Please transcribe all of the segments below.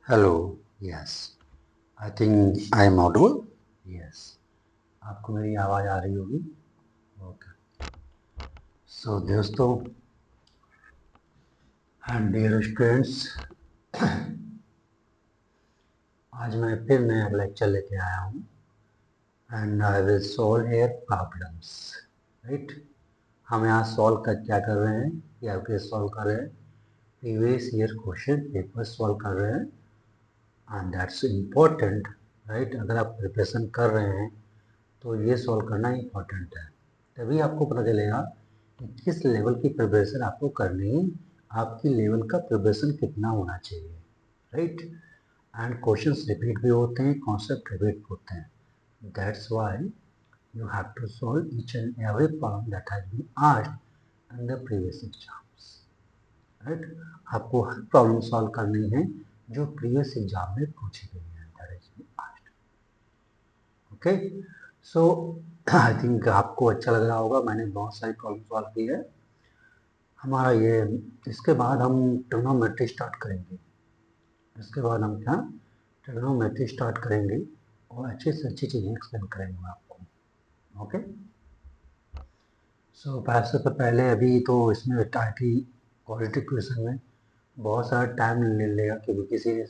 Hello, yes, I think I am audible. Yes, आपको मेरी आवाज़ आ रही होगी। ओके, सो दोस्तों एंड डियर स्टूडेंट्स, आज मैं फिर नया लेक्चर लेके आया हूँ and I will solve here problems, right. हम यहाँ सॉल्व कर क्या कर रहे हैं, या फिर सॉल्व कर रहे हैं previous year question paper solve कर रहे हैं एंड दैट्स इम्पोर्टेंट, राइट। अगर आप प्रिपरेशन कर रहे हैं तो ये सॉल्व करना इम्पोर्टेंट है, तभी आपको पता चलेगा कि किस लेवल की प्रिपरेशन आपको करनी है, आपकी लेवल का प्रिपरेशन कितना होना चाहिए, राइट। एंड क्वेश्चंस रिपीट भी होते हैं, कॉन्सेप्ट रिपीट होते हैं, that's why you have to solve each and every problem that has been asked in the previous exams, right। आपको हर प्रॉब्लम सॉल्व करनी है जो प्रीवियस एग्जाम में पूछी गई है, that has been asked, okay. So I think आपको अच्छा लग रहा होगा, मैंने बहुत सारी प्रॉब्लम सॉल्व की है। हमारा ये इसके बाद हम ट्रिग्नोमेट्री स्टार्ट करेंगे। इसके बाद हम क्या ट्रिग्नोमेट्री स्टार्ट करेंगे और अच्छी से अच्छी चीज़ें एक्सप्लेन करेंगे आपको, ओके। सो पैसे से पहले अभी तो इसमें टाइटी क्वालिटी क्वेश्चन में बहुत सारा टाइम ले लेगा, क्योंकि किसी ने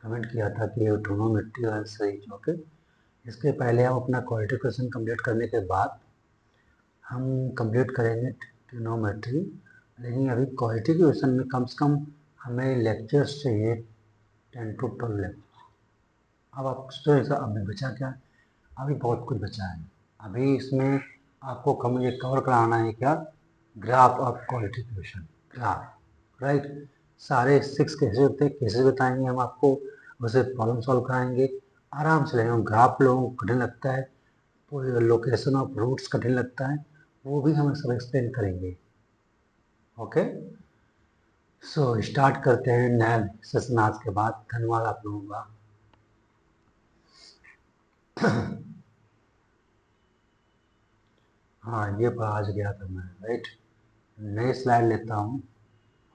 कमेंट किया था कि ट्रिग्नोमेट्री है सही, ओके। इसके पहले हम अपना क्वालिटी क्वेश्चन कंप्लीट करने के बाद हम कंप्लीट करेंगे ट्रिग्नोमेट्री, लेकिन अभी क्वालिटी क्वेश्चन में कम से कम हमें लेक्चर्स चाहिए 10 to 12 लेक्चर। अब आप स्टूडेंट्स अभी बचा क्या, अभी बहुत कुछ बचा है। अभी इसमें आपको ये कवर कराना है क्या, graph of quality question, graph, right. सारे 6 केसेस होते हैं, केसेस बताएंगे हम आपको, उसे प्रॉब्लम सॉल्व कराएंगे, आराम से लगेगा। ग्राफ लोगों को कठिन लगता है, लोकेशन ऑफ रूट्स कठिन लगता है, वो भी हम सब एक्सप्लेन करेंगे, ओके। सो स्टार्ट करते हैं नया सेशन आज के बाद। धन्यवाद आप लोगों का। हाँ, ये आज गया था मैं, राइट। नई स्लाइड लेता हूँ।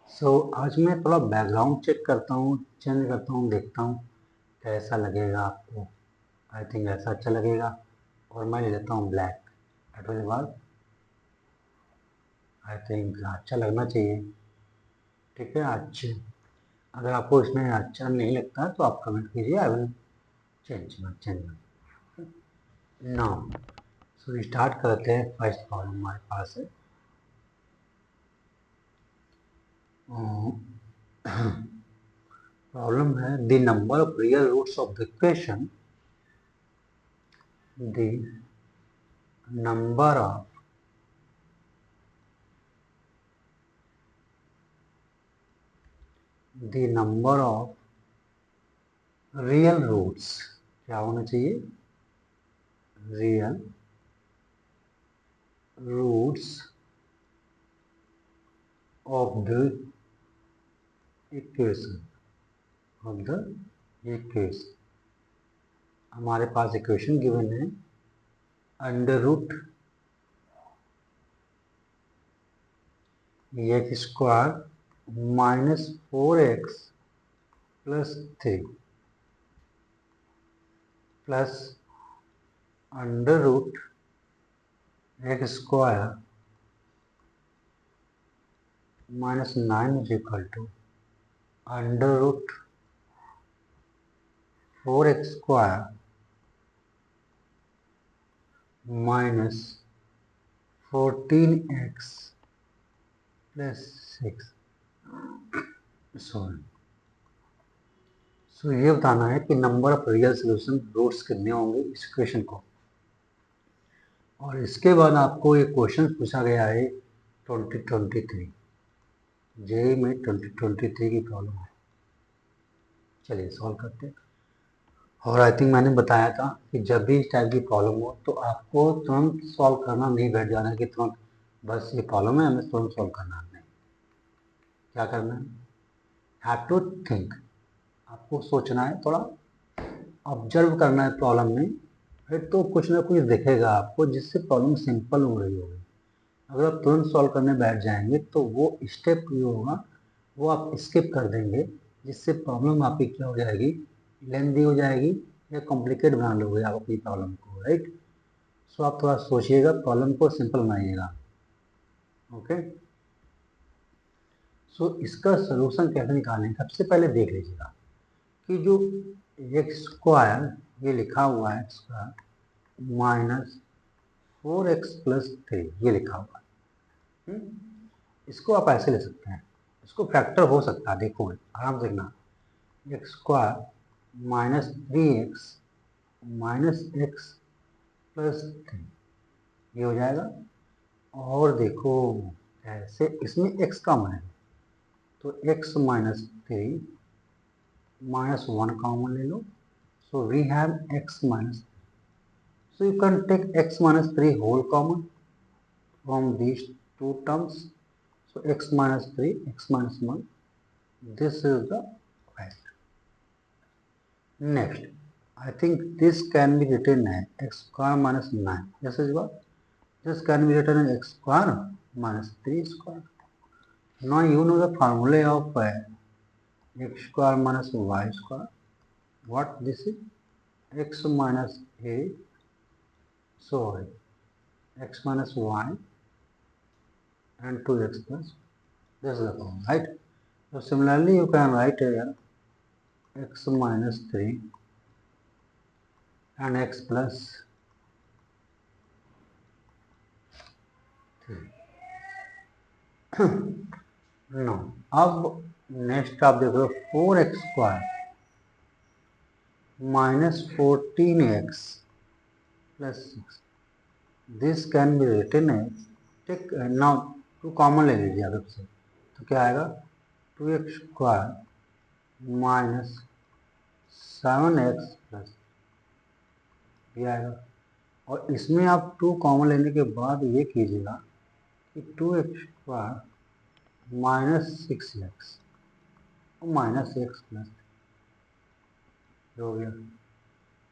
सो आज मैं थोड़ा बैकग्राउंड चेक करता हूँ, चेंज करता हूँ, देखता हूँ कैसा लगेगा आपको। आई थिंक ऐसा अच्छा लगेगा, और मैं ले लेता हूँ black. That will work, I think अच्छा लगना चाहिए, ठीक है। अच्छे, अगर आपको इसमें अच्छा नहीं लगता तो आप कमेंट कीजिए, I will change now. So start करते हैं। फर्स्ट प्रॉब्लम हमारे पास है, प्रॉब्लम है the number of real roots of the equation, the number of real roots, क्या होना चाहिए, real roots of the equation, हमारे पास इक्वेशन गिवन है under root x square minus 4x plus 3 plus under root x square minus 9 is equal to under root 4x square minus 14x plus 6। So ये बताना है कि number of real solution roots कितने होंगे इस equation को। और इसके बाद आपको एक क्वेश्चन पूछा गया है 2023, जेई में 2023 की प्रॉब्लम है। चलिए सॉल्व करते हैं। और आई थिंक मैंने बताया था कि जब भी इस टाइप की प्रॉब्लम हो तो आपको तुरंत सॉल्व करना नहीं, बैठ जाना कि तुरंत बस ये प्रॉब्लम है हमें तुरंत सॉल्व करना नहीं। क्या करना है, हैव टू थिंक, आपको सोचना है, थोड़ा ऑब्जर्व करना है प्रॉब्लम में, फिर तो कुछ ना कुछ दिखेगा आपको जिससे प्रॉब्लम सिंपल हो रही होगी। अगर आप तुरंत सॉल्व करने बैठ जाएंगे तो वो स्टेप जो होगा वो आप स्किप कर देंगे, जिससे प्रॉब्लम आपकी क्या हो जाएगी, लेंदी हो जाएगी या कॉम्प्लिकेट बना लोगे आप अपनी प्रॉब्लम को, राइट। सो आप थोड़ा सोचिएगा, प्रॉब्लम को सिंपल बनाइएगा, ओके। सो इसका सोल्यूशन कैसे निकालें, सबसे पहले देख लीजिएगा कि जो एक्स स्क्वायर ये लिखा हुआ है स्क्वायर माइनस 4x प्लस 3 ये लिखा हुआ है, इसको आप ऐसे ले सकते हैं, इसको फैक्टर हो सकता है, देखो आराम से देखना, x square minus 3x minus x plus 3 ये हो जाएगा। और देखो ऐसे इसमें x कॉमन है तो x माइनस 3 minus 1 common ले लो, so we have x minus 3. So you can take x minus 3 whole common from these two terms. So x minus 3, x minus 1, this is the fact. Next, I think this can be written as x square minus 9. This is what? This can be written as x square minus 3 square. Now you know the formula of x square minus y square. What this is? X minus a, sorry, x minus y and 2x plus, this is the form, right? So similarly you can write here x minus 3 and x plus 3. Now अब next आप देख लो 4x square minus 14x plus 6. This can be written as, take now 2 common ले लीजिए आप से, तो क्या आएगा 2x square minus 7x plus ये आएगा। और इसमें आप 2 कॉमन लेने के बाद ये कीजिएगा कि 2x स्क्वायर माइनस 6x और माइनस x प्लस हो गया।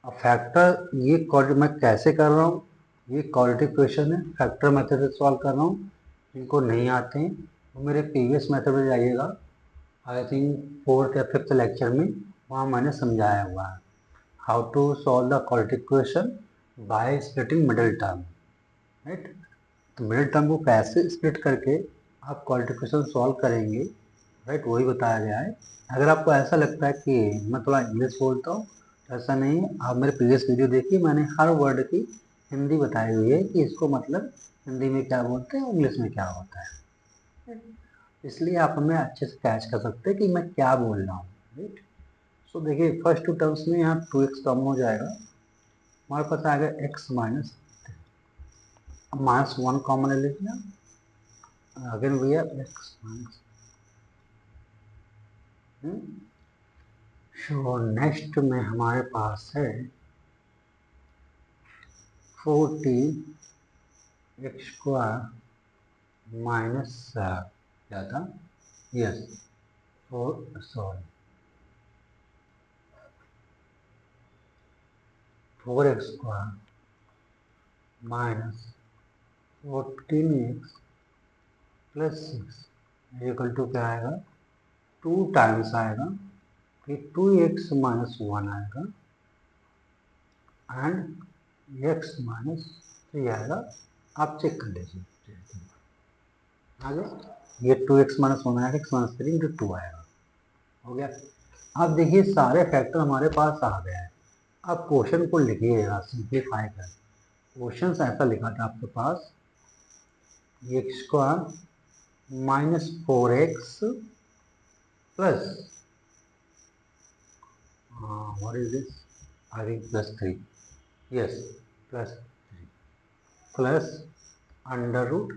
अब फैक्टर ये मैं कैसे कर रहा हूँ, ये क्वाड्रेटिक इक्वेशन है, फैक्टर मेथड से सॉल्व कर रहा हूँ। जिनको नहीं आते हैं तो मेरे प्रीवियस मेथड में जाइएगा, आई थिंक 4th या 5th लेक्चर में, वहाँ मैंने समझाया हुआ है how to solve the quadratic equation by splitting middle term, right. तो मिडिल टर्म को कैसे स्प्लिट करके आप क्वाड्रेटिक इक्वेशन सॉल्व करेंगे, राइट, वही बताया गया है। अगर आपको ऐसा लगता है कि मैं थोड़ा इंग्लिश बोलता हूँ, ऐसा नहीं है, आप मेरे प्रीवियस वीडियो देखिए, मैंने हर वर्ड की हिंदी बताई हुई है कि इसको मतलब हिंदी में क्या बोलते हैं, इंग्लिश में क्या होता है, इसलिए आप हमें अच्छे से कैच कर सकते हैं कि मैं क्या बोल रहा हूँ, राइट। सो देखिए फर्स्ट 2 टर्म्स में यहाँ 2x कम हो जाएगा, हमारे पास आ गया x माइनस, अब माइनस 1 कॉमन ले लीजिए, again we have x minus. So next में हमारे पास है 14x स्क्वायर माइनस क्या था, yes 4x square minus 14x plus 6 equal to क्या आएगा, 2 टाइम्स आएगा, फिर 2x माइनस 1 आएगा एंड x माइनस 3 आएगा। आप चेक कर लीजिए आगे, ये 2x माइनस 1 आएगा, x माइनस 3 इंटू 2 आएगा, हो गया। अब देखिए सारे फैक्टर हमारे पास आ गए हैं। अब क्वेश्चन को लिखिएगा, सिंप्लीफाई कर, क्वेश्चन ऐसा लिखा था आपके पास, x square minus 4x plus what is this, I think plus 3, yes plus 3 plus under root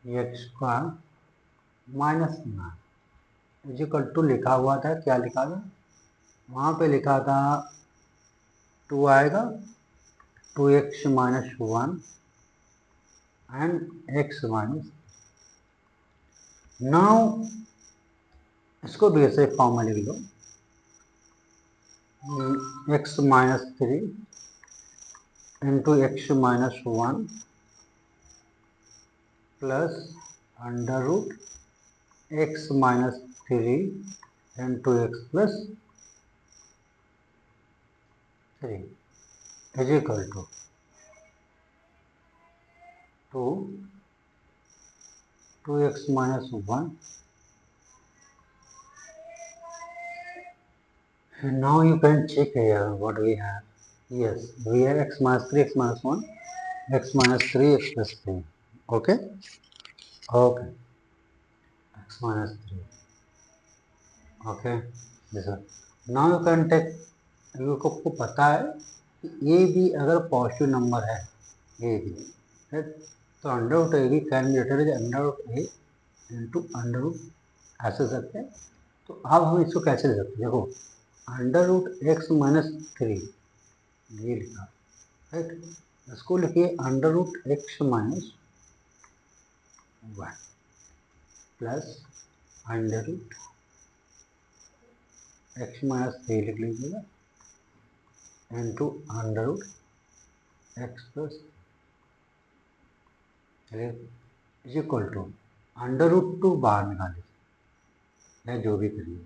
x square minus 9 is equal to लिखा हुआ था, क्या लिखा था वहाँ पे, लिखा था 2 आएगा, 2x minus 1 and x minus. Now इसको भी ऐसे फॉर्म में लिख लो, x minus 3 into x minus 1 plus under root x minus 3 into x plus 3 is equal to 2x minus 1. And now you can check here what we have. Yes, we have x minus 3, x minus 1, x minus 3, x plus 3. Okay? Okay. X minus 3. Okay? This one. Now you can take, आपको पता है कि ए भी अगर positive number है, ए भी, तो under root A भी can be written as under root A into under root, ऐसे सकते हैं. तो अब हम इसको कैसे ले सकते हैं? देखो, अंडर रूट एक्स माइनस 3 ये लिखा, राइट. इसको लिखिए under root x minus 1 plus under root x minus 3 लिख लीजिएगा into under root x plus is equal to under root 2 बाहर निकालिए या जो भी करिए.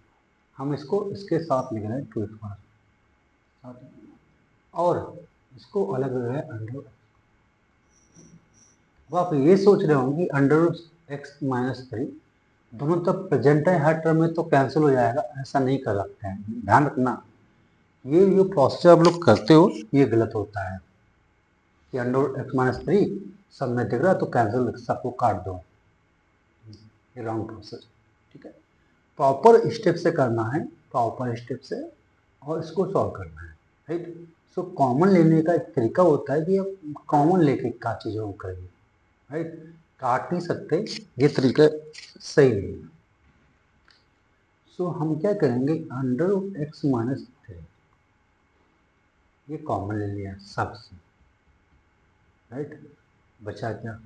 हम इसको इसके साथ लिख रहे हैं 2 साथ, और इसको अलग लग रहा है अंडर रूट. अब आप ये सोच रहे होंगे कि अंडर रूट एक्स माइनस 3 दोनों तब प्रेजेंट है, हर टर्म में तो कैंसिल हो जाएगा. ऐसा नहीं कर सकते हैं, ध्यान रखना. ये जो प्रोसेस आप लोग करते हो ये गलत होता है कि अंडर रूट एक्स माइनस 3 सब में दिख रहा है तो कैंसिल सबको काट दो. ये रॉन्ग प्रोसेस. ठीक है, प्रॉपर स्टेप से करना है, प्रॉपर स्टेप से, और इसको सॉल्व करना है, राइट. सो कॉमन लेने का एक तरीका होता है कि आप कॉमन लेके का चीज़ों को करिए, राइट. काट नहीं सकते, ये तरीका सही नहीं है. सो हम क्या करेंगे, अंडर रूट एक्स माइनस 3 ये कॉमन ले लिया सबसे, राइट. बचा क्या,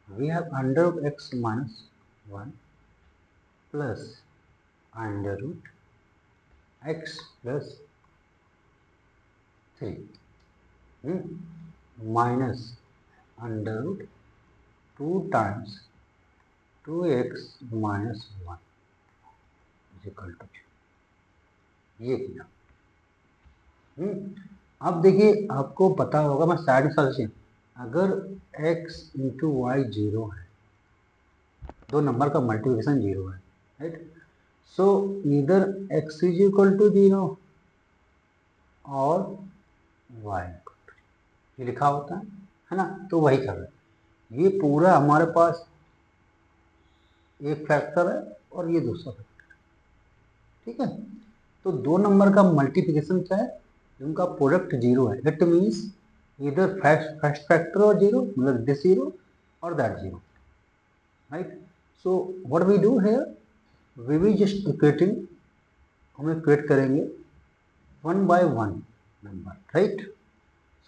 we have under root x minus 1 plus under root x plus 3 minus under root 2 times 2x minus 1 equal to, ये किया. अब देखिए, आपको पता होगा, मैं साइड में सॉल्यूशन, अगर x इंटू वाई 0 है, दो नंबर का मल्टीप्लिकेशन 0 है, राइट. सो इधर x इज इक्वल टू 0 और y ये लिखा होता है ना. तो वही कर रहे हैं. ये पूरा हमारे पास एक फैक्टर है और ये दूसरा फैक्टर है, ठीक है. तो दो नंबर का मल्टीप्लिकेशन क्या है, उनका प्रोडक्ट 0 है. इट मीन्स इधर फर्स्ट फैक्टर और 0, मतलब दिस 0 और that 0, right. So what we do here, we will just equating, हम इक्वेट करेंगे 1 by 1 number, right.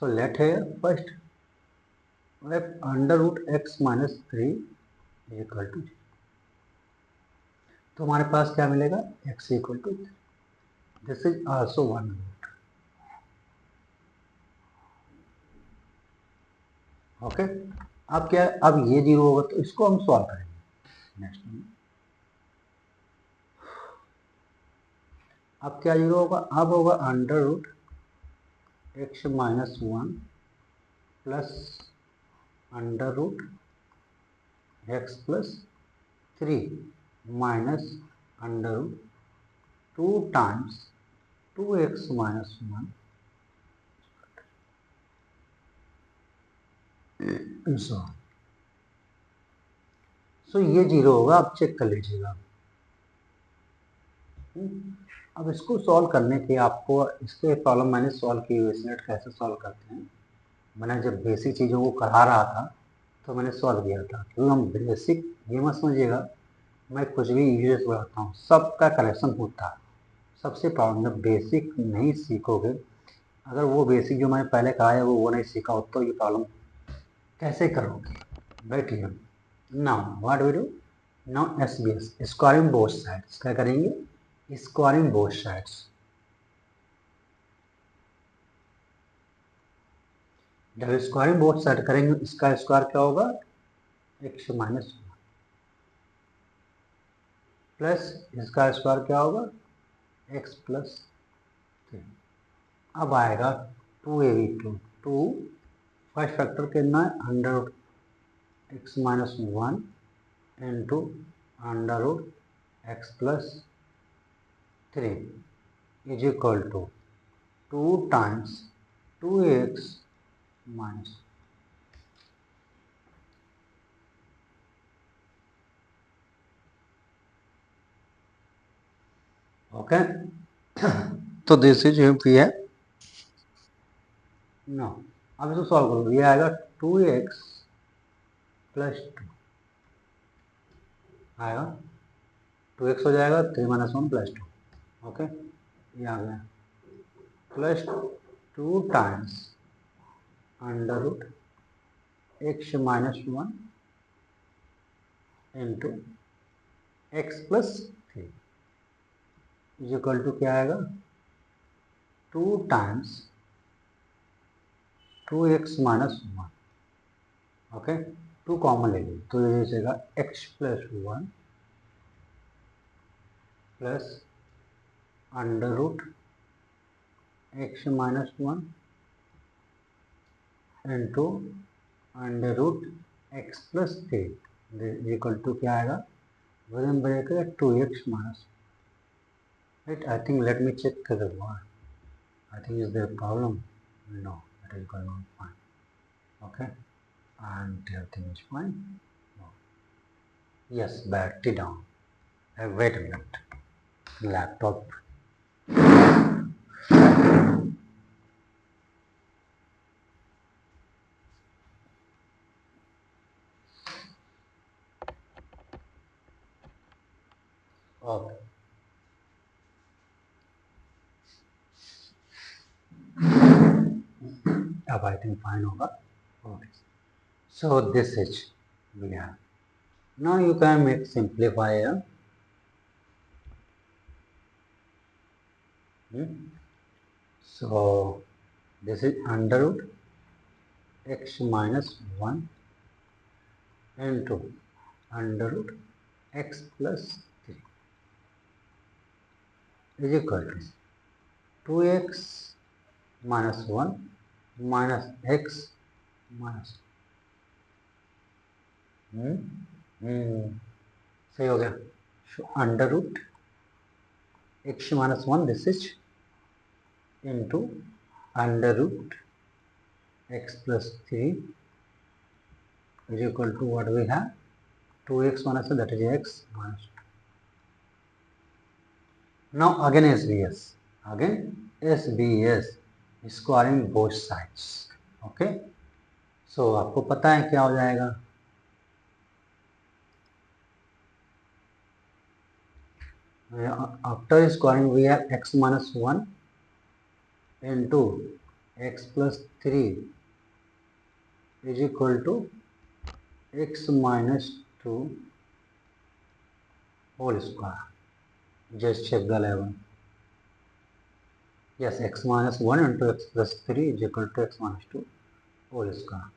So let here first under root x minus 3 equal to, तो हमारे पास क्या मिलेगा, x equal to, this is also 1 root. Okay. अब क्या, अब ये 0 होगा तो इसको हम सॉल्व करेंगे नेक्स्ट में. अब क्या 0 होगा, अब होगा under root x minus 1 plus under root x plus 3 minus under root 2 times 2x minus 1 so ये 0 होगा. आप चेक कर लीजिएगा. अब इसको सॉल्व करने के आपको इसके प्रॉब्लम मैंने सॉल्व की हुई है, कैसे सॉल्व करते हैं. मैंने जब बेसिक चीज़ों को करा रहा था तो मैंने सॉल्व किया था, क्योंकि हम बेसिक, ये मत समझिएगा मैं कुछ भी यूज बढ़ाता हूँ, सबका करेक्शन होता है. सबसे प्रॉब्लम जब बेसिक नहीं सीखोगे, अगर वो बेसिक जो मैंने पहले कहा है वो नहीं सीखा हो तो ये प्रॉब्लम कैसे करोगे. बैठिए. Now what we do, now SBS squaring both sides, क्या करेंगे, स्क्वायरिंग बोथ साइड्स. जब स्क्वायरिंग बोथ साइड करेंगे, इसका स्क्वायर क्या होगा, एक्स माइनस 1 प्लस इसका स्क्वायर क्या होगा, एक्स प्लस 3। अब आएगा 2ab, टू फर्स्ट फैक्टर कितना है, under root x minus 1 into under root x plus 3 is equal to 2 times 2x minus. Okay, तो दिस इज पी है नो। अब इसको सॉल्व करो, ये आएगा 2x प्लस 2 आएगा, 2x हो जाएगा 3 माइनस 1 प्लस 2। ओके, ये आ गया plus 2 times under root x minus 1 into x plus 3 is equal to क्या आएगा, 2 times 2x minus 1। Okay, 2 common ले लीजिए तो ये जाएगा x plus 1 plus under root x minus 1 into under root x plus 3 equal to क्या आएगा, वजन बढ़ेगा 2x minus. Right, I think let me check कर दूँगा, I think is there problem, no it is going on fine. Okay, and everything is fine. No. Yes, battery down. Wait a minute. Laptop. Okay. अब I think fine होगा. Okay. So this is we have. Now you can make simplifier. So this is under root x minus 1 into under root x plus 3 is equal to 2x minus 1 minus x minus सही हो गया। So under root x minus 1 this is into under root x plus 3 is equal to what we have 2x minus that is x minus 2. Now again SBS squaring both sides. Okay, so आपको पता है क्या हो जाएगा, after squaring we have x minus 1 into x plus 3 is equal to x minus 2 whole square. Just check the level. Yes, x minus 1 into x plus 3 is equal to x minus 2 whole square.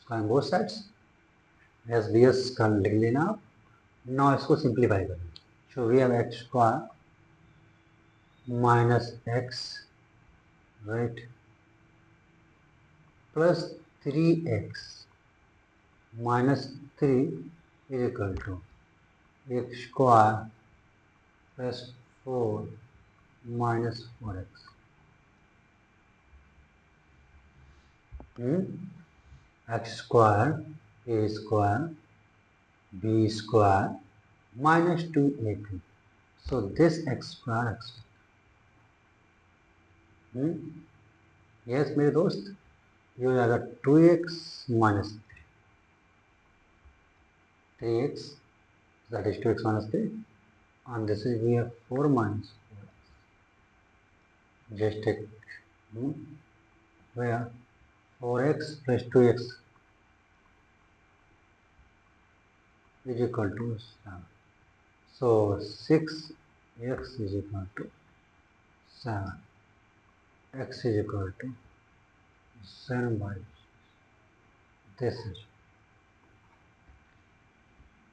Squaring both sides. SBS का लिख लेना आप। Now इसको simplify करेंगे। So we have x square minus x, right, plus 3x minus 3 is equal to x square plus 4 minus 4x. X square a square b square minus 2ab. So this x square x. Yes मेरे दोस्त, ये हो जाएगा 2x minus 3x, that is 2x minus 3, and this is we have 4 minus 4x. Just take where 4x plus 2x is equal to 7. So 6x is equal to 7. X is equal to 7 by this is.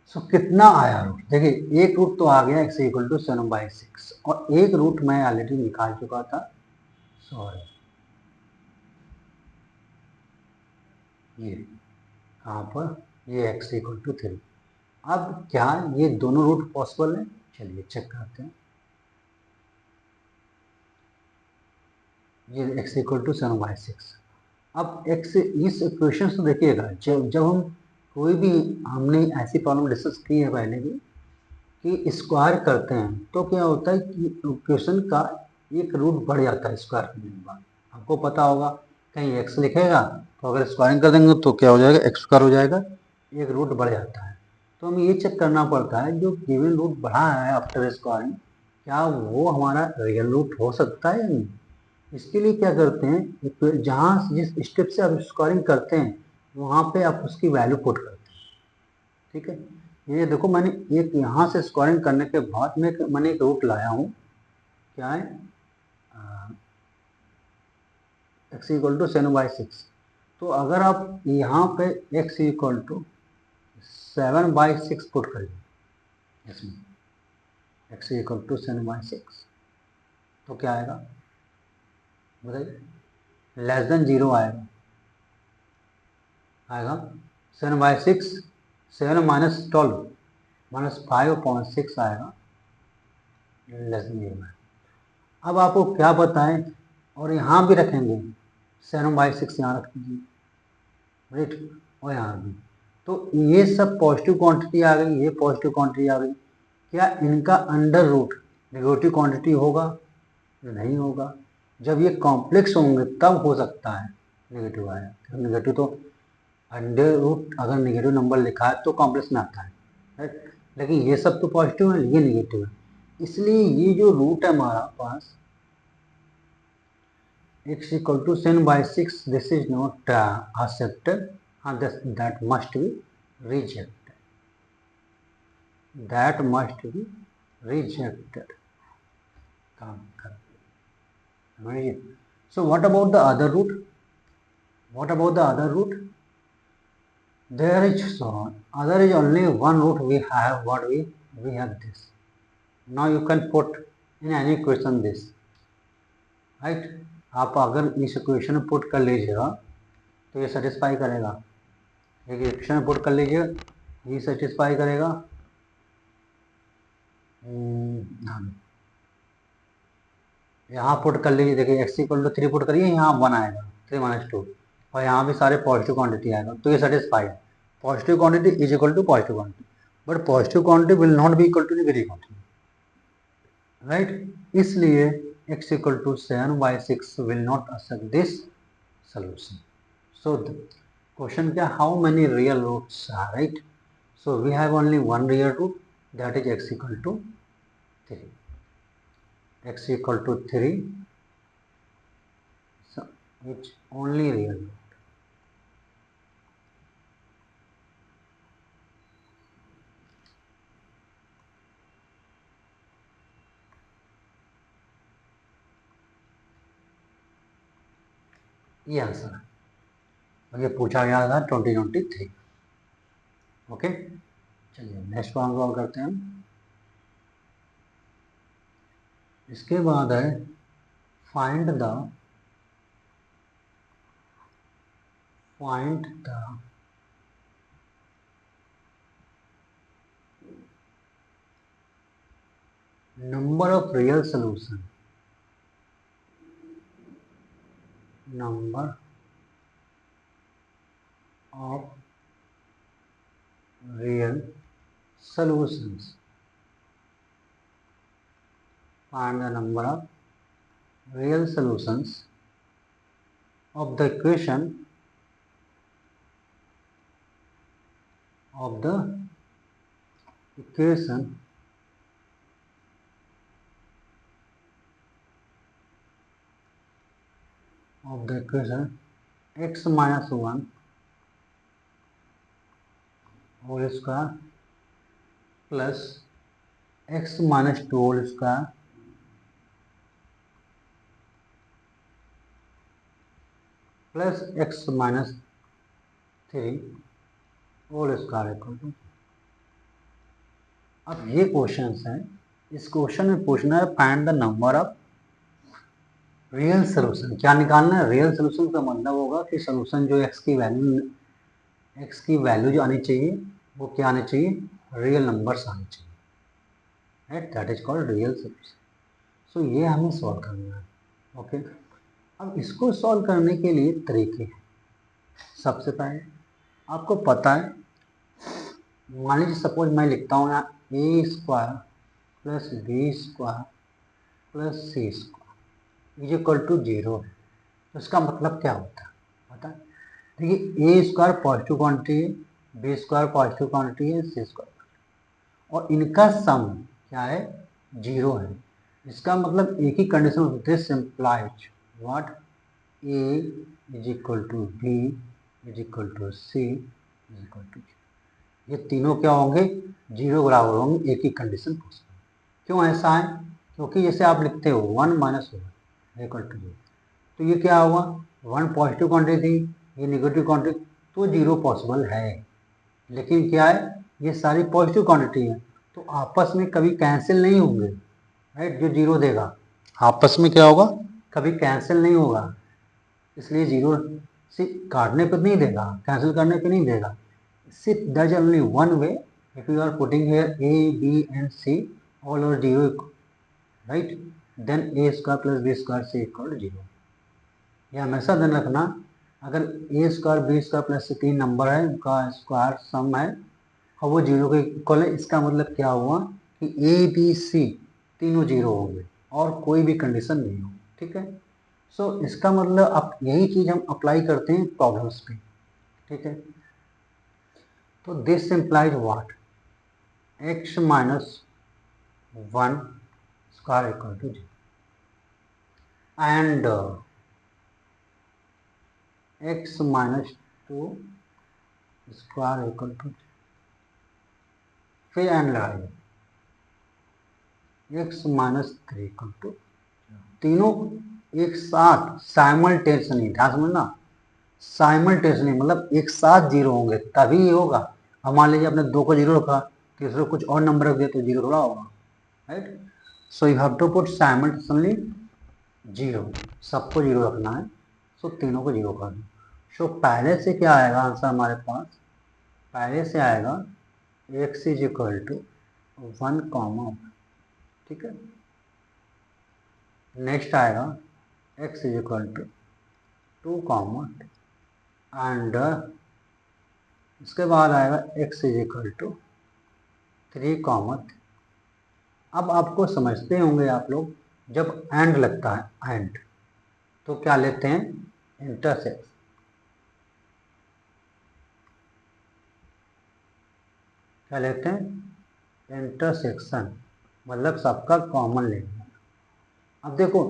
सो कितना आया root, देखिए एक root तो आ गया x equal to 7/6 और एक root मैं already निकाल चुका था, सॉरी ये कहाँ पर, ये x इक्वल टू 3। अब क्या ये दोनों रूट पॉसिबल है, चलिए चेक करते हैं। ये x इक्वल टू 7/6। अब x इस इक्वेशन से देखिएगा, जब हम कोई भी, हमने ऐसी प्रॉब्लम डिस्कस की है पहले भी कि स्क्वायर करते हैं तो क्या होता है कि इक्वेशन का एक रूट बढ़ जाता है स्क्वायर करने के बाद। आपको पता होगा कहीं x लिखेगा तो अगर स्क्वायरिंग कर देंगे तो क्या हो जाएगा, x स्क्वायर हो जाएगा, एक रूट बढ़ जाता है। तो हमें ये चेक करना पड़ता है जो गिवन रूट बढ़ा है आफ्टर स्क्वायरिंग, क्या वो हमारा रियल रूट हो सकता है या नहीं। इसके लिए क्या करते हैं, जहाँ जिस स्टेप से आप स्क्वायरिंग करते हैं वहाँ पे आप उसकी वैल्यू पुट करते हैं, ठीक है। ये देखो मैंने एक यहाँ से स्क्वायरिंग करने के बाद मैंने एक रूट लाया हूँ, क्या है, x इक्वल टू 7/6। तो अगर आप यहाँ पे x इक्वल टू 7/6 पुट करिए इसमें, x इक्वल टू 7/6 तो क्या आएगा बताइए, लेस देन 0 आएगा, आएगा 7/6, 7 माइनस 12 माइनस 5/6 आएगा, लेस देन 0 है। अब आपको क्या पता है, और यहाँ भी रखेंगे 7/6 यहाँ रख दीजिए, राइट, और यहाँ भी। तो ये सब पॉजिटिव क्वांटिटी आ गई, ये पॉजिटिव क्वांटिटी आ गई, क्या इनका अंडर रूट नेगेटिव क्वांटिटी होगा, नहीं होगा। जब ये कॉम्प्लेक्स होंगे तब हो सकता है नेगेटिव आए, नेगेटिव तो अंडर रूट अगर नेगेटिव नंबर लिखा है तो कॉम्प्लेक्स में आता है, राइट, लेकिन ये सब तो पॉजिटिव है, ये नेगेटिव है, इसलिए ये जो रूट है हमारा पास x equal to 7/6, this is not accepted, that must be rejected, that must be rejected, काम कर, so what about the other root, what about the other root, there is other is only one root we have, what we have this, now you can put in any equation this, right, आप अगर इस equation में put कर लीजिएगा तो ये satisfy करेगा, एक इक्वेशन पुट कर लीजिए, ये सेटिस्फाई करेगा, यहाँ पुट कर लीजिए, देखिए x इक्वल टू 3 पुट करिए, यहाँ 1 आएगा 3 - 2, और यहाँ भी सारे पॉजिटिव क्वांटिटी आएगा, तो ये satisfied, positive quantity is equal to positive quantity, but positive quantity will not be equal to negative quantity, right, इसलिए x equal to 7/6 will not accept this solution. So the question क्या, how many real roots are, right? So we have only one real root, that is x equal to 3. X equal to 3, so it's only real root. ये answer है, और ये पूछा गया था 2023। Okay, चलिए next problem solve करते हैं हम। इसके बाद है find the number of real solution, number of real solutions, find the number of real solutions of the equation of the equation x minus 1 whole square plus x minus 2 whole square plus x minus 3 whole square equal to अब ये question है, इस question में पूछना है find the number of real solution. क्या निकालना है? रियल सोल्यूशन का मतलब होगा कि सोल्यूशन जो एक्स की वैल्यू जो आनी चाहिए वो क्या आनी चाहिए? रियल नंबर्स आनी चाहिए, right? That is called real solution. So ये हमें सॉल्व करना है। ओके, अब इसको सॉल्व करने के लिए तरीके हैं। सबसे पहले आपको पता है, मान लीजिए सपोज मैं लिखता हूँ यहाँ a square plus b square plus c square is equal to 0 है। तो इसका मतलब क्या होता है पता है? देखिए, ए स्क्वायर पॉजिटिव क्वांटिटी है, बी स्क्वायर पॉजिटिव क्वांटिटी है, सी स्क्वायर, और इनका सम क्या है? 0 है। इसका मतलब एक ही condition, this implies what? A is equal to b is equal to c is equal to, ये तीनों क्या होंगे? 0 बराबर होंगे, एक ही कंडीशन पूछना। क्यों ऐसा है? क्योंकि जैसे आप लिखते हो 1 माइनस 1 इक्वल टू 0, तो ये क्या हुआ? 1 पॉजिटिव क्वांटिटी थी, ये नेगेटिव क्वांटिटी, तो 0 पॉसिबल है। लेकिन क्या है, ये सारी पॉजिटिव क्वांटिटी है, तो आपस में कभी कैंसिल नहीं होंगे, राइट? जो 0 देगा आपस में क्या होगा? कभी कैंसिल नहीं होगा, इसलिए 0 से काटने पर नहीं देगा, कैंसिल करने पर नहीं देगा। There is only one way. If you are putting here a, b and c all are 0, right? Then a square plus b square c equal to 0. ये हमेशा ध्यान रखना, अगर a square b square plus c 3 number है, उनका square सम है और वो 0 के इक्वल है, इसका मतलब क्या हुआ कि a b c तीनों 0 होंगे और कोई भी कंडीशन नहीं होगी, ठीक है? सो इसका मतलब अब यही चीज़ हम अप्लाई करते हैं प्रॉब्लम्स पे, ठीक है? तो this implies what? x minus 1 square equal to 0 and x minus 2 square equal to 0। फिर एंड लगाइए, x minus 3 equal to 0। तीनों एक साथ साइमल्टेनियसली, ध्यान समझना, साइमल्टेनियसली मतलब एक साथ 0 होंगे तभी ये होगा। अब मान लीजिए आपने 2 को 0 रखा, तीसरे कुछ और नंबर रख दिया तो 0 थोड़ा होगा, right? So you have to put simultaneously 0, सबको 0 रखना है, सो तीनों को 0 कर दो। सो पहले से क्या आएगा आंसर हमारे पास? पहले से आएगा x is equal to 1 comma, ठीक है? नेक्स्ट आएगा x is equal to 2 comma and इसके बाद आएगा x is equal to 3 comma. अब आपको समझते होंगे आप लोग, जब एंड लगता है एंड तो क्या लेते हैं? इंटरसेक्शन। क्या लेते हैं? इंटरसेक्शन, मतलब सबका कॉमन लेंगे। अब देखो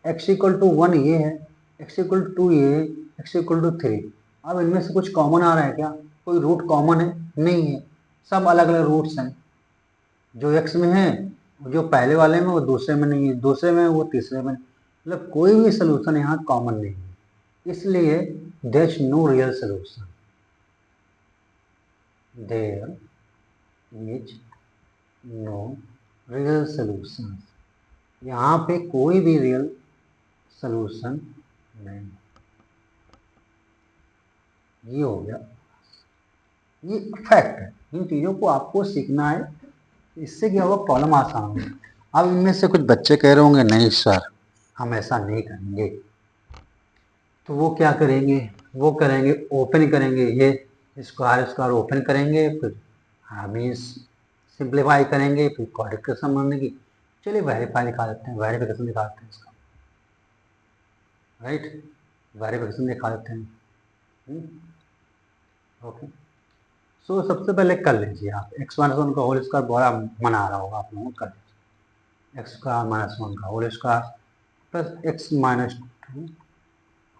x इक्वल टू 1 ये है, x इक्वल टू 2 ये है, x इक्वल टू 3। अब इनमें से कुछ कॉमन आ रहा है क्या? कोई रूट कॉमन है? नहीं है, सब अलग अलग रूट्स हैं। जो x में है, जो पहले वाले में वो दूसरे में नहीं है, दूसरे में वो तीसरे में, मतलब कोई भी सोल्यूशन यहाँ कॉमन नहीं है, इसलिए there is no real solution, there is no real solution. यहाँ पे कोई भी रियल सोल्यूशन नहीं। ये हो गया, ये फैक्ट है। इन चीज़ों को आपको सीखना है, इससे क्या होगा? प्रॉब्लम आसान होगी। अब इनमें से कुछ बच्चे कह रहे होंगे नहीं सर हम ऐसा नहीं करेंगे, तो वो क्या करेंगे? वो करेंगे ओपन करेंगे, ये स्क्वायर स्क्वायर ओपन करेंगे, फिर मीन्स सिंप्लीफाई करेंगे, फिर क्वाड्रेटिक सम बनने की। चलिए वेरीफाई दिखा देते हैं, वेरिफिकेशन दिखा देते हैं इसका, राइट? वेरिफिकेशन दिखा देते हैं। ओके, सो सबसे पहले कर लीजिए आप, एक्स माइनस 1 का होल स्क्वायर बड़ा मन आ रहा होगा आप लोगों को, कर लीजिए एक्स स्क्वायर माइनस 1 का whole square plus x minus 2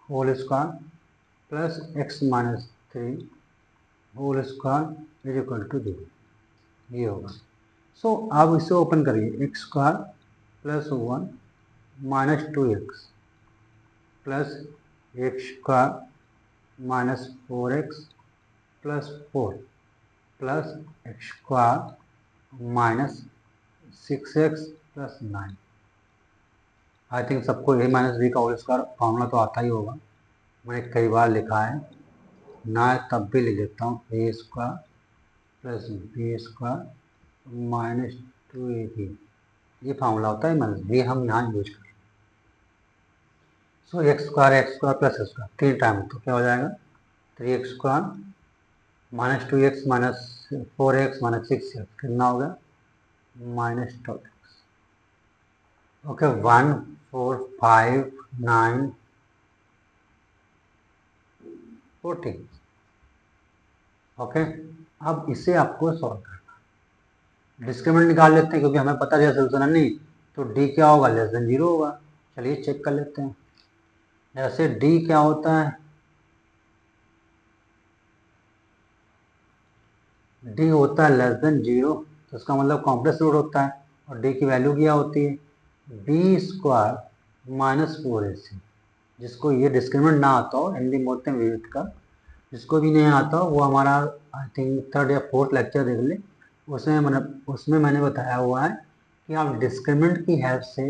whole square plus x minus 3 whole square is equal to 0, ये होगा। सो आप इसे ओपन करिए, x square plus 1 minus 2x plus x square minus 4x plus 4 plus x square -6x+9। I think सबको a minus b का whole square formula तो आता ही होगा, मैंने कई बार लिखा है ना, तब भी लिख देता हूँ a² + b² -2ab। ये फार्मूला होता है माइनस, ये हम यहाँ यूज करें। सो x² + 3 टाइम तो क्या हो जाएगा 3x² -2x -4x -6x कितना हो गया -12x। ओके 1 4 5 9 14। ओके अब इसे आपको सॉल्व करना है, डिस्क्रिमिनेंट निकाल लेते हैं क्योंकि हमें पता है सोल्यूशन है नहीं, तो d क्या होगा <0 होगा। चलिए चेक कर लेते हैं। जैसे d क्या होता है, d होता है <0, तो इसका मतलब कॉम्प्लेक्स रूट होता है, और d की वैल्यू क्या होती है b² -4ac। जिसको ये डिस्क्रिमिनेंट ना आता हो, हिंदी बोलते हैं विविध का, जिसको भी नहीं आता हो वो हमारा आई थिंक 3rd या 4th लेक्चर देख ले, उसमें मैंने बताया हुआ है कि आप डिस्क्रिमिनेंट की हेल्प से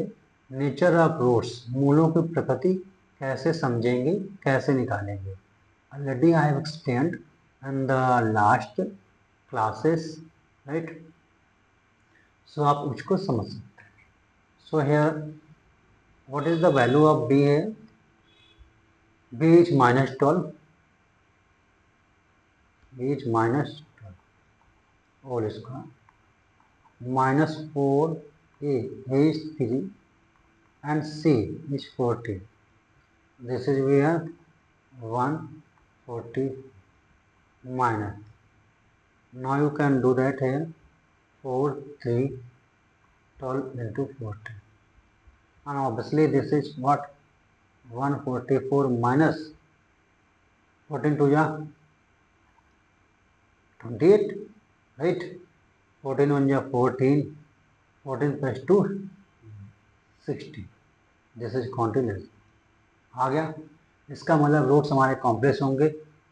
नेचर ऑफ रूट्स, मूलों की प्रकृति कैसे समझेंगे, कैसे निकालेंगे। Already I have explained in the last classes, right. So आप उसको समझ सकते हैं। So here what is the value of b है, b is -12, b is -12 whole square -4a is 3 and c is 14. This is where 140 minus. Now you can do that here 4 3 12 into 14, and obviously this is what 144 minus 14 to ja 28, right? 14 1 ja 14, 14 plus 2 60. This is continuous. आ गया, इसका मतलब roots हमारे complex होंगे,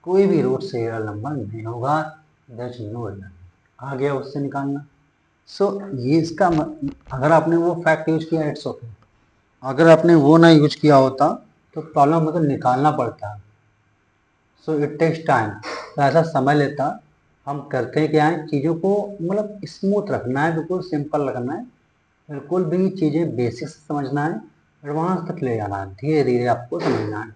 कोई भी root से real number नहीं होगा, दैट्स नो रियल। आ गया उससे निकालना। सो ये इसका अगर आपने वो फैक्ट यूज किया इट्स ओके, अगर आपने वो ना यूज किया होता तो प्रॉब्लम मतलब निकालना पड़ता। सो इट टेक्स टाइम, तो ऐसा समय लेता। हम करते हैं क्या है, चीज़ों को मतलब स्मूथ रखना है, बिल्कुल सिंपल रखना है, बिल्कुल भी चीज़ें बेसिक से समझना है, एडवांस तक ले जाना है, धीरे धीरे आपको समझना है।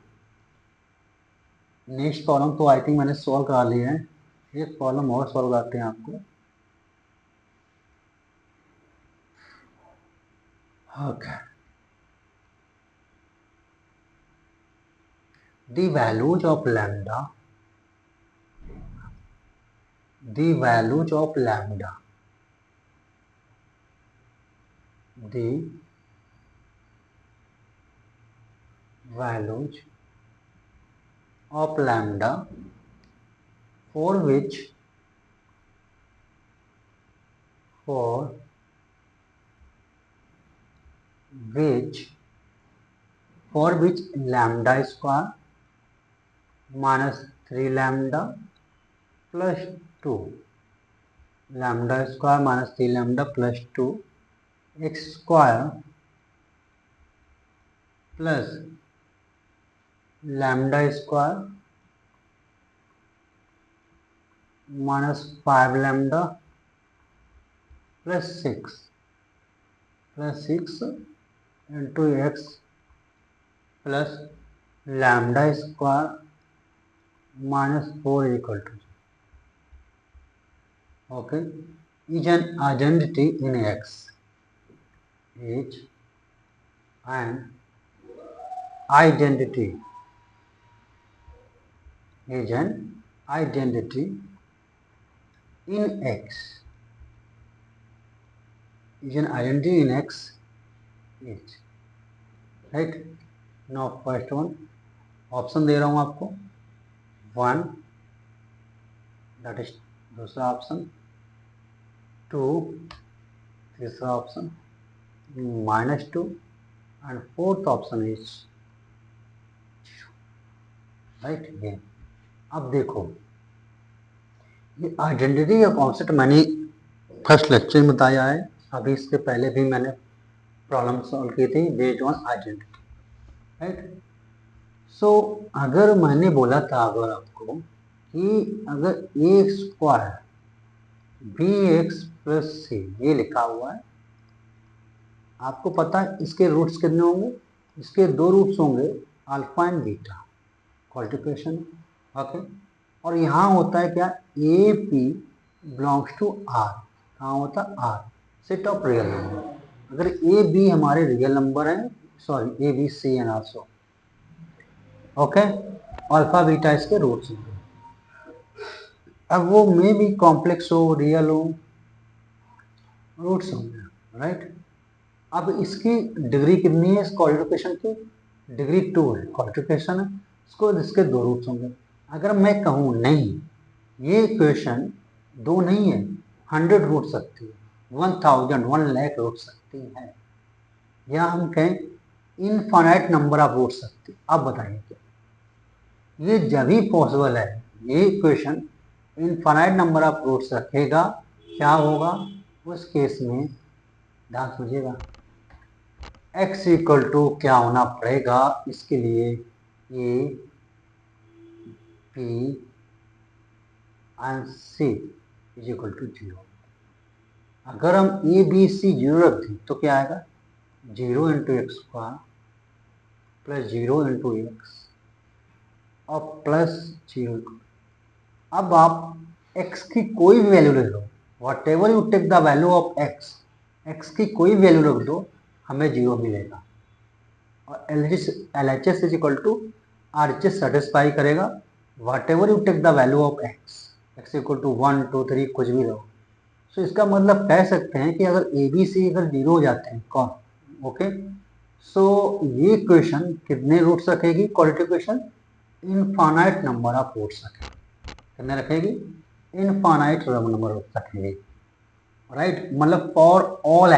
नेक्स्ट प्रॉब्लम तो आई थिंक मैंने सॉल्व करा लिया है, एक प्रॉब्लम और सॉल्व करते हैं आपको। Okay, the values of lambda, the values of lambda, the values of lambda for which lambda square minus 3 lambda plus 2, lambda square minus 3 lambda plus 2 x square plus lambda square minus 5 lambda plus 6 into x plus lambda square minus 4 is equal to 0. Okay, is an identity in x, is an identity, is an identity in x, is an identity in x is, right? Now first one option दे रहा हूँ आपको, 1 that is दूसरा option, 2 तीसरा option, -2 and fourth option is right. ये अब देखो, ये आइडेंटिटी का कॉन्सेप्ट मैंने फर्स्ट लेक्चर में बताया है, अभी इसके पहले भी मैंने प्रॉब्लम सॉल्व की थी बेस्ड ऑन आइडेंटिटी, राइट। सो अगर मैंने बोला था अगर आपको कि अगर ए स्क्वायर बी एक्स प्लस सी ये लिखा हुआ है, आपको पता है इसके रूट्स कितने होंगे, इसके दो रूट्स होंगे alpha and beta, qualification, okay. और यहाँ होता है क्या, a p belongs to R, कहाँ होता है R, set of real number. अगर ए बी हमारे रियल नंबर हैं, sorry a b c and also, okay, alpha beta इसके रूट्स होंगे। अब वो मे भी कॉम्प्लेक्स हो, रियल हो, रूट्स होंगे, राइट। अब इसकी डिग्री कितनी है, इस क्वालिफिकेशन की डिग्री 2 है, क्वालिफिकेशन है, इसको इसके दो रूट्स होंगे। अगर मैं कहूँ नहीं ये इक्वेशन दो नहीं है, 100 रूट सकती है, 1000 1 लाख रूट सकती है, या हम कहें इनफाइनाइट नंबर ऑफ रूट सकती है। अब बताइए क्या ये जब ही पॉसिबल है, ये equation infinite number of roots रखेगा, क्या होगा उस केस में, ध्यान सुनिएगा, x इक्वल टू क्या होना पड़ेगा इसके लिए, a p and c is equal to 0। अगर हम ए बी सी 0 रख दें तो क्या आएगा, 0 into x square plus 0 into x और प्लस 0। अब आप x की कोई भी वैल्यू ले लो, whatever you take the value of x की कोई वैल्यू रख दो, हमें 0 मिलेगा। और LHS is equal to RHS satisfy करेगा, whatever you take the value of x equal to 1 2 3 कुछ भी लो। सो इसका मतलब कह सकते हैं कि अगर ए बी सी अगर 0 हो जाते हैं कौन, ओके, सो ये क्वेश्चन कितने रूट्स रखेगी, quality question infinite number of roots रखेगी, कितने रखेगी, इनफाइनाइट नंबर रखेगी, राइट। मतलब फॉर ऑल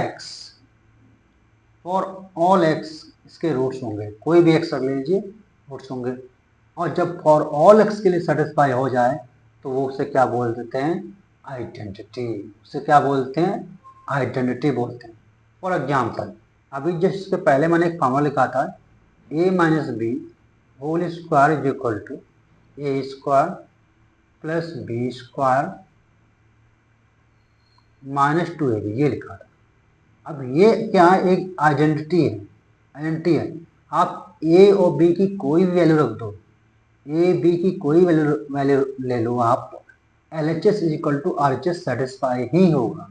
एक्स इसके रूट्स होंगे, कोई भी एक्स रख लीजिए रूट्स होंगे। और जब फॉर ऑल एक्स के लिए सेटिस्फाई हो जाए तो वो उसे क्या बोल देते हैं, आइडेंटिटी, उसे क्या बोलते हैं, आइडेंटिटी बोलते हैं। फॉर एग्जाम्पल अभी जिसके पहले मैंने एक फॉर्मूला लिखा था, a minus b whole square is equal to a square plus b square minus 2ab, ये लिखा था। अब ये क्या है, एक आइडेंटिटी है। आप ए और बी की कोई भी वैल्यू रख दो, ए बी की कोई वैल्यू ले लो आप, LHS is equal to RHS satisfy ही होगा।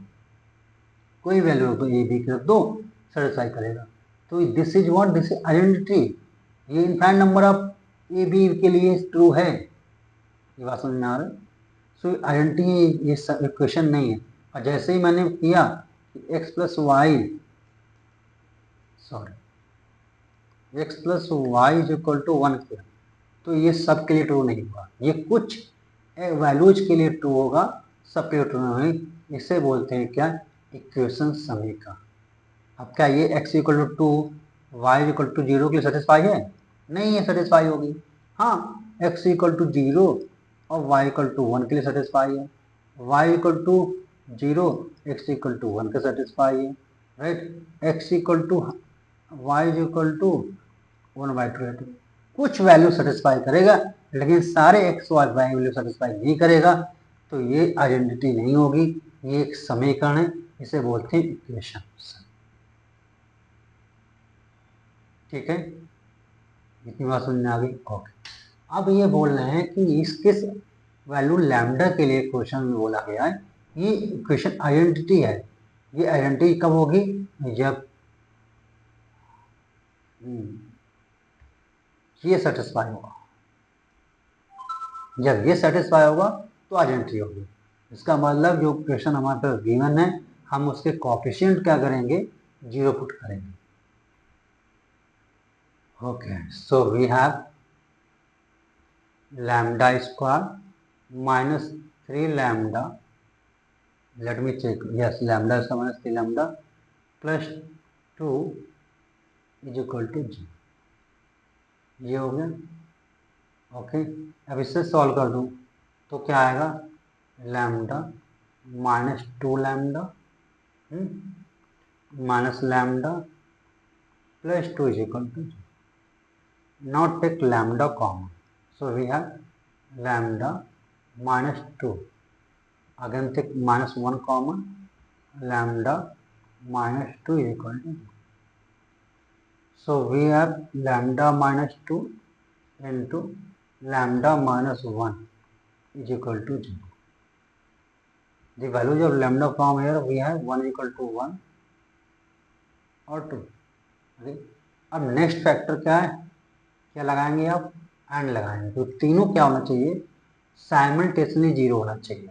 कोई वैल्यू रख दो, ए बी की रख दो, सेटिस्फाई करेगा। तो this is what, this is identity. ये infinite number of a b के लिए ट्रू है, ये बात समझ में आ रहा है। सो आइडेंटिटी ये इक्वेशन नहीं है। और जैसे ही मैंने किया x plus y is equal to 1 किया, तो ये सब के लिए ट्रू नहीं होगा, ये कुछ वैल्यूज के लिए ट्रू होगा, सब के लिए ट्रू नहीं। इसे बोलते हैं क्या, इक्वेशन समीकरण। अब क्या ये x equal to 2 y equal to 0 के लिए सेटिस्फाई है, नहीं है, सेटिस्फाई होगी। हाँ, x इक्वल टू 0 और y इक्वल टू 1 के लिए सेटिस्फाई है, y equal to 0 x equal to 1 के सेटिस्फाई है, right. x equal to y equal to 1/2, कुछ वैल्यू सेटिस्फाई करेगा, लेकिन सारे x और y वैल्यू सेटिस्फाई नहीं करेगा, तो ये आइडेंटिटी नहीं होगी, ये एक समीकरण है, इसे बोलते हैं इक्वेशन। ठीक है, इतनी बात समझ में आ गई, ओके। अब ये बोल रहे हैं कि इसके वैल्यू लैम्डा के लिए क्वेश्चन में बोला गया है, ये इक्वेशन आइडेंटिटी है। ये आइडेंटिटी कब होगी, जब ये सेटिस्फाई होगा, जब ये सेटिस्फाई होगा तो आइडेंटिटी होगी। इसका मतलब जो क्वेश्चन हमारे पास गिवन है, हम उसके कोएफिशिएंट क्या करेंगे, 0 पुट करेंगे। Okay, so we have lambda square minus 3 lambda, let me check, yes, lambda is minus 3 lambda plus 2 is equal to 0, ये हो गया, ओके। अब इससे सॉल्व कर दूं तो क्या आएगा, lambda minus 2 lambda minus lambda plus 2 is equal to 0. Now take lambda common. So we have lambda minus 2. Again take minus 1 common. Lambda minus 2 is equal to 0. So we have lambda minus 2 into lambda minus 1 is equal to 0. The values of lambda from here we have 1 is equal to 1 और 2. okay? अब next factor क्या है, क्या लगाएंगे आप, and लगाएंगे. तो तीनों क्या होना चाहिए, साइमल्टेनियसली जीरो होना चाहिए.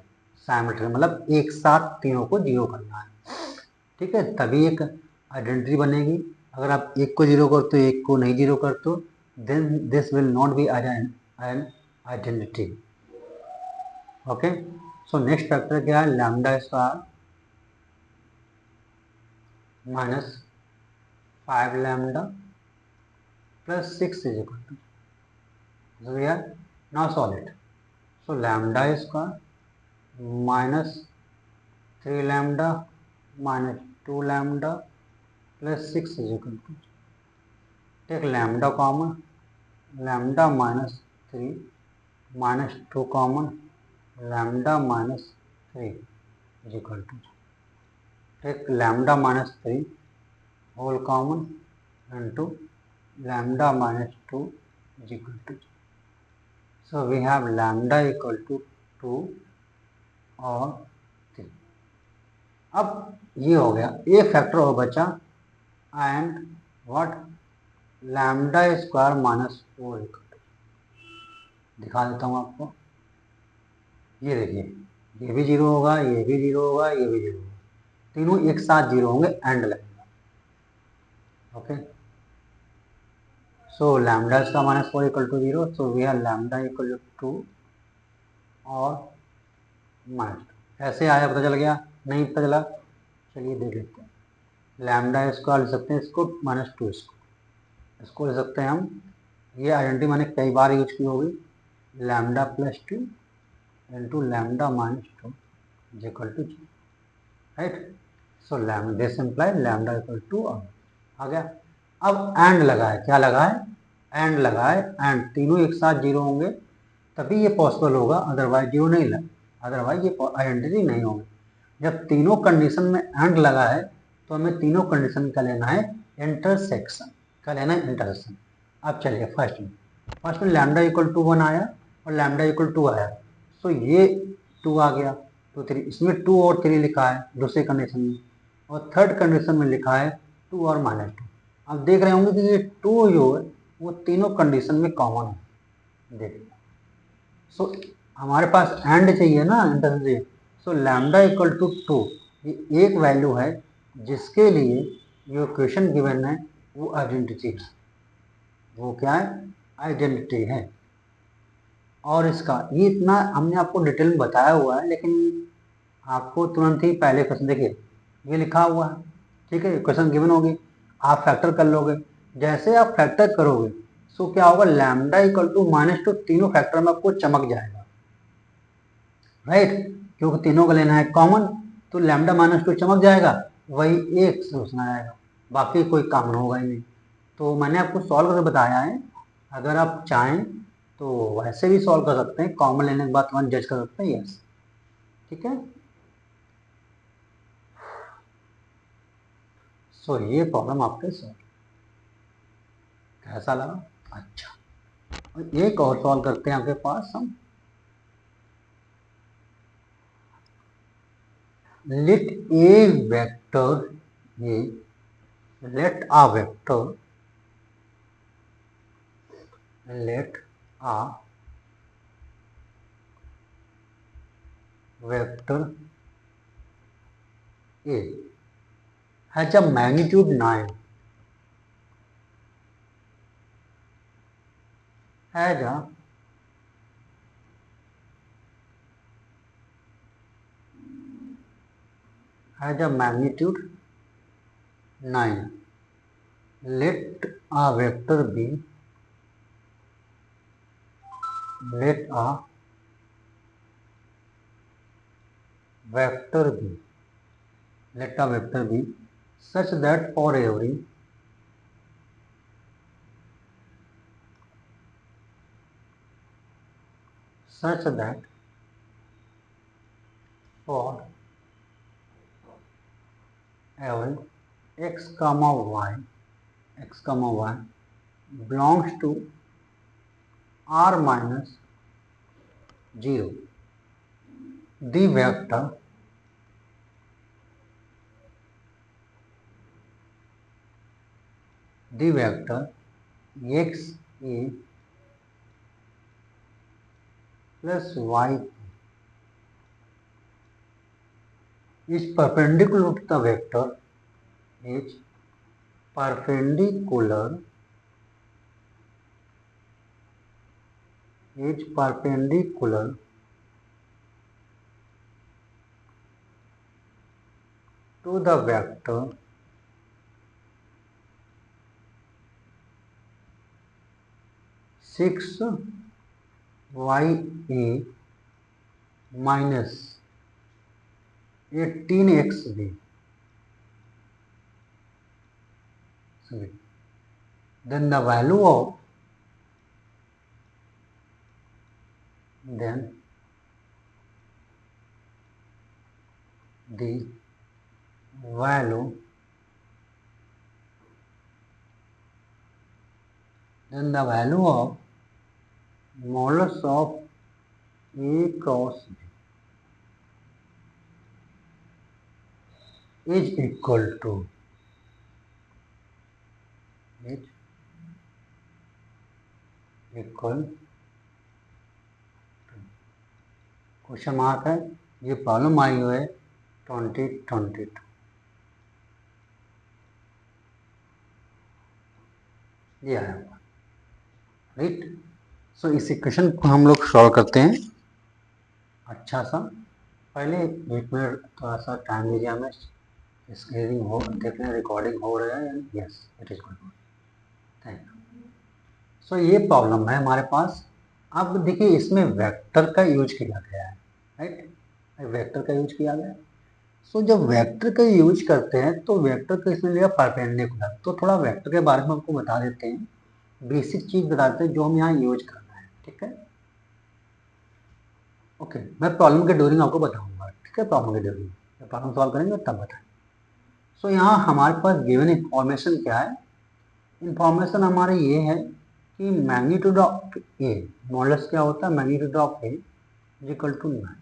साइमल्टेनियस मतलब एक साथ तीनों को जीरो करना है. ठीक है, तभी एक आइडेंटिटी बनेगी. अगर आप एक को जीरो कर तो एक को नहीं जीरो कर तो then this will not be an identity. Okay, so next factor क्या है, lambda square minus 5 lambda plus 6 is equal to. So we are now solve it. So lambda square minus 3 lambda minus 2 lambda plus 6 is equal to. Take lambda common. Lambda minus 3 minus 2 common. Lambda minus 3 is equal to. Take lambda minus 3 whole common into lambda minus 2 is equal to 0. So we have lambda equal to 2 और 3. अब ये हो गया, एक factor हो बचा and what, lambda square minus 4 equal to. दिखा देता हूँ आपको. ये देखिए, ये भी जीरो होगा, ये भी जीरो होगा, ये भी जीरो होगा. तीनों एक साथ जीरो होंगे, एंड लगेगा. Okay, so lambda is minus 4 equal to 0. So we have lambda equal to 2 और माइनस 2. ऐसे आया, पता चल गया, नहीं पता चला, चलिए देख लेते हैं. लैम्डा स्क्वायर ले सकते हैं इसको, माइनस 2 इसको ले सकते हैं हम. ये आइडेंटिटी मैंने कई बार यूज की होगी. Lambda plus 2 into lambda minus 2 is equal to 0. Right, so lambda this imply lambda equal to आ गया. अब एंड लगा है, क्या लगा है, एंड लगा है, एंड तीनों एक साथ जीरो होंगे तभी ये पॉसिबल होगा, अदरवाइज जीरो नहीं लगा, अदरवाइज ये आइडेंटिटी नहीं होगी. जब तीनों कंडीशन में एंड लगा है तो हमें तीनों कंडीशन का लेना है इंटरसेक्शन, का लेना है इंटरसेक्शन. अब चलिए फर्स्ट में लैम्डा इक्वल टू 1 आया और लैम्डा इक्वल 2 आया. सो ये 2 आ गया तो 3, इसमें 2 और 3 लिखा है दूसरे कंडीशन में, और थर्ड कंडीशन में लिखा है 2 और माइनस 2. आप देख रहे होंगे कि ये 2 जो है वो तीनों कंडीशन में कॉमन है. देखिए, सो हमारे पास एंड चाहिए ना, intersection. So lambda equal to 2 ये एक वैल्यू है जिसके लिए जो इक्वेशन गिवन है वो आइडेंटिटी है. वो क्या है, आइडेंटिटी है. और इसका ये इतना हमने आपको डिटेल में बताया हुआ है, लेकिन आपको तुरंत ही पहले क्वेश्चन देखिए ये लिखा हुआ है. ठीक है, क्वेश्चन गिवन होगी, आप फैक्टर कर लोगे. जैसे आप फैक्टर करोगे सो क्या होगा, लैम्डा इक्वल टू माइनस 2 तीनों फैक्टर में आपको चमक जाएगा. राइट, क्योंकि तीनों का लेना है कॉमन, तो लैम्डा माइनस 2 चमक जाएगा, वही एक सोचना आएगा, बाकी कोई काम नहीं होगा ही नहीं. तो मैंने आपको सॉल्व करके बताया है. अगर आप चाहें तो वैसे भी सॉल्व कर सकते हैं, कॉमन लेने के बाद तुरंत जज कर सकते हैं. यस, ठीक है. सो ये प्रॉब्लम आपके सॉल्व कैसा लगा, अच्छा. और एक और सॉल्व करते हैं आपके पास हम. लेट ए वेक्टर, ये late a vector, let a vector A has a magnitude 9, has a magnitude 9. Let a vector be, let a vector b, let a vector b such that for every x comma y belongs to r minus 0, the vector x a plus y is perpendicular to the vector is perpendicular to the vector six y a minus 18xb. Then the value of then the value of modulus of a cross b is equal to question mark है। ये problem आई हुई है 2022। ये आया हुआ right. सो इस equation को हम लोग सॉल्व करते हैं अच्छा सा। पहले 1 मिनट थोड़ा सा टाइम दीजिए हमें, स्क्रीनिंग हो देखने, रिकॉर्डिंग हो रहा है। Yes it is good, thank you. So ये प्रॉब्लम है हमारे पास। अब देखिए इसमें वेक्टर का यूज किया गया है राइट, वेक्टर का यूज किया गया है। सो जब वेक्टर का यूज करते हैं तो वेक्टर का इसमें लिया परपेंडिकुलर। तो थोड़ा वेक्टर के बारे में आपको बता देते हैं, बेसिक चीज बताते हैं जो हम यहाँ यूज करना है, ठीक है। ओके मैं प्रॉब्लम के ड्यूरिंग आपको बताऊंगा, ठीक है। प्रॉब्लम के ड्यूरिंग जब प्रॉब्लम सॉल्व करेंगे तब बताएं। सो यहाँ हमारे पास गिवन इंफॉर्मेशन क्या है। इंफॉर्मेशन हमारे ये है कि मैग्नीट्यूड ऑफ ए, मॉडल्स क्या होता है, magnitude of a is equal to 9।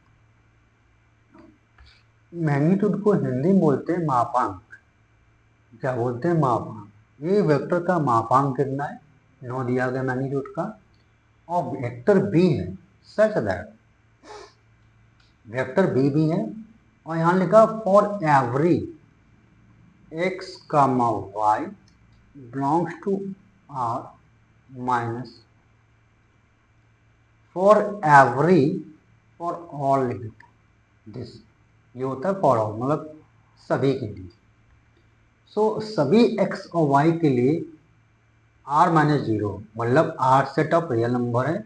Magnitude को हिंदी में बोलते हैं मापांक। क्या बोलते हैं, मापांक। ये वेक्टर का मापांक कितना है, 9 दिया गया मैग्नीट्यूड का। और वेक्टर बी है सच दैट वेक्टर बी भी है। और यहाँ लिखा for every x comma y belongs to R minus for every, for all this, ये होता है फॉर ऑल मतलब सभी के लिए। सो सभी x और y के लिए r माइनस 0 मतलब r set of real number है।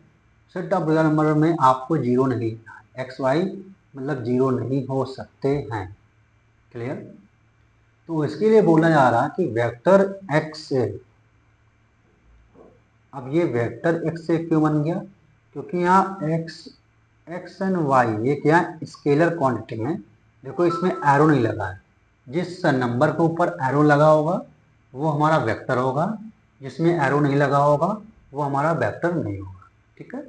सेट ऑफ रियल नंबर में आपको 0 नहीं लिखना है, x y मतलब 0 नहीं हो सकते हैं, क्लियर। तो इसके लिए बोला जा रहा है कि वेक्टर x से, अब ये वेक्टर x से क्यों बन गया, क्योंकि यहाँ x एंड y ये क्या स्केलर क्वांटिटी है। देखो इसमें एरो नहीं लगा है, जिस नंबर के ऊपर एरो लगा होगा वो हमारा वेक्टर होगा, जिसमें एरो नहीं लगा होगा वो हमारा वेक्टर नहीं होगा, ठीक है।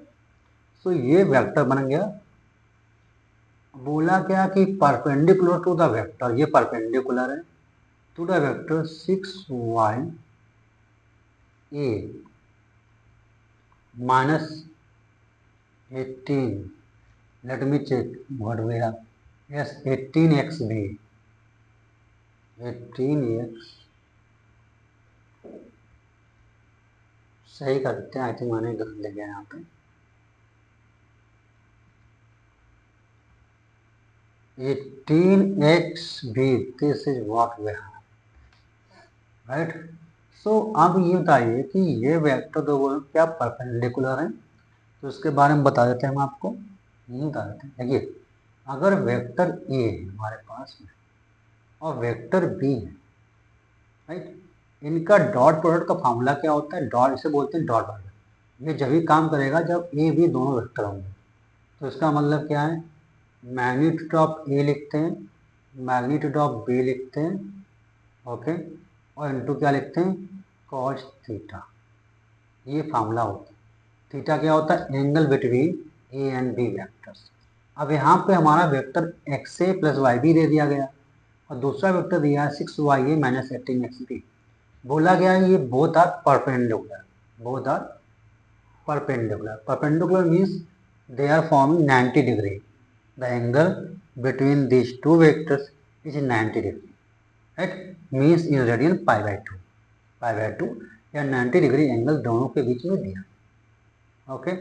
सो ये वेक्टर बन गया। बोला क्या कि परपेंडिकुलर टू द वेक्टर, ये परपेंडिकुलर है to the vector 6y a minus 18, let me check what we have, yes 18xb, 18x सही करते हैं, आई थिंक मैंने गलत लिखा है यहाँ पे। 18xb this is what we have right. So अब ये बताइए कि ये वेक्टर दो क्या परपेंडिकुलर है, तो इसके बारे में बता देते हैं हम आपको, ये बता देते हैं। देखिए अगर वेक्टर ए है हमारे पास में और वेक्टर बी है, राइट, इनका डॉट प्रोडक्ट का फॉर्मूला क्या होता है, डॉट, इसे बोलते हैं डॉट प्रोडक्ट। ये जब भी काम करेगा जब ए बी दोनों वेक्टर होंगे। तो इसका मतलब क्या है, मैग्नीट्यूड ऑफ ए लिखते हैं, मैग्नीट्यूड ऑफ बी लिखते हैं, ओके, और इनटू क्या लिखते हैं, कॉस थीटा। ये फार्मूला होता है। थीटा क्या होता है, angle between a and b vectors. अब यहाँ पे हमारा vector x a plus y b दे दिया गया और दूसरा वेक्टर दिया है 6y a minus 18x b। बोला गया है ये both are perpendicular, both are perpendicular. Perpendicular means they are forming 90 degree. The angle between these two vectors is 90 degree. Right? Means in radian pi by 2. Pi by 2 या 90 degree angle दोनों के बीच में दिया। Okay,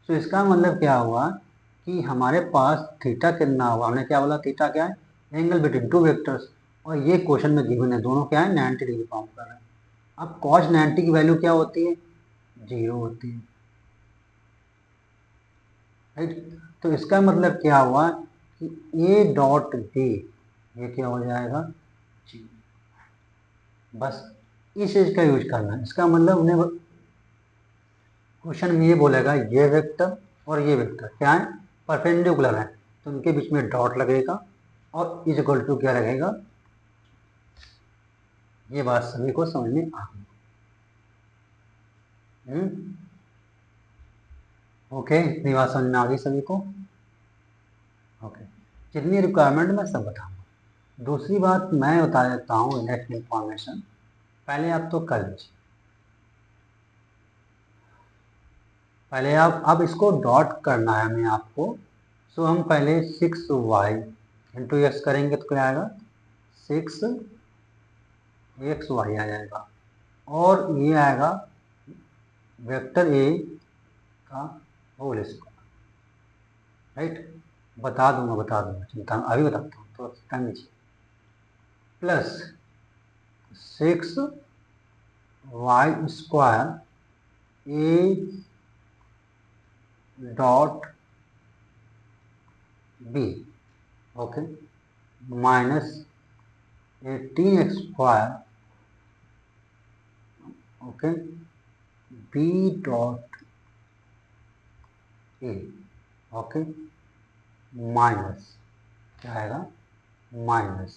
सो इसका मतलब क्या हुआ कि हमारे पास थीटा कितना हुआ, हमने क्या बोला, थीटा क्या है, एंगल बिटवीन टू वेक्टर्स, और ये क्वेश्चन में गिवन है दोनों क्या है, 90 डिग्री फॉर्म कर रहे हैं। अब cos 90 की वैल्यू क्या होती है, 0 होती है, राइट। तो इसका मतलब क्या हुआ कि ए डॉट बी ये क्या हो जाएगा, बस इस चीज का यूज करना है। इसका मतलब उन्हें क्वेश्चन में ये बोलेगा ये वेक्टर और ये वेक्टर क्या है, परपेंडिकुलर है, तो उनके बीच में डॉट लगेगा और इज इक्वल टू क्या लगेगा। ये बात सभी को समझ में आ गई। ओके, इतनी बात समझ में आ गई सभी को। ओके, जितनी रिक्वायरमेंट मैं सब बताऊंगा। दूसरी बात मैं बता देता हूँ नेक्स्ट इंफॉर्मेशन, पहले आप तो कर लीजिए, पहले आप अब इसको डॉट करना है हमें आपको। सो हम पहले 6y इंटू एक्स करेंगे तो क्या आएगा, 6xy आ जाएगा, और ये आएगा वेक्टर ए का होल स्क्वायर, राइट। बता दूंगा चिंता, अभी बताता हूँ तो टाइम लीजिए, plus 6y square a dot b, okay, minus 18x square, okay, b dot a, okay, minus क्या आएगा, माइनस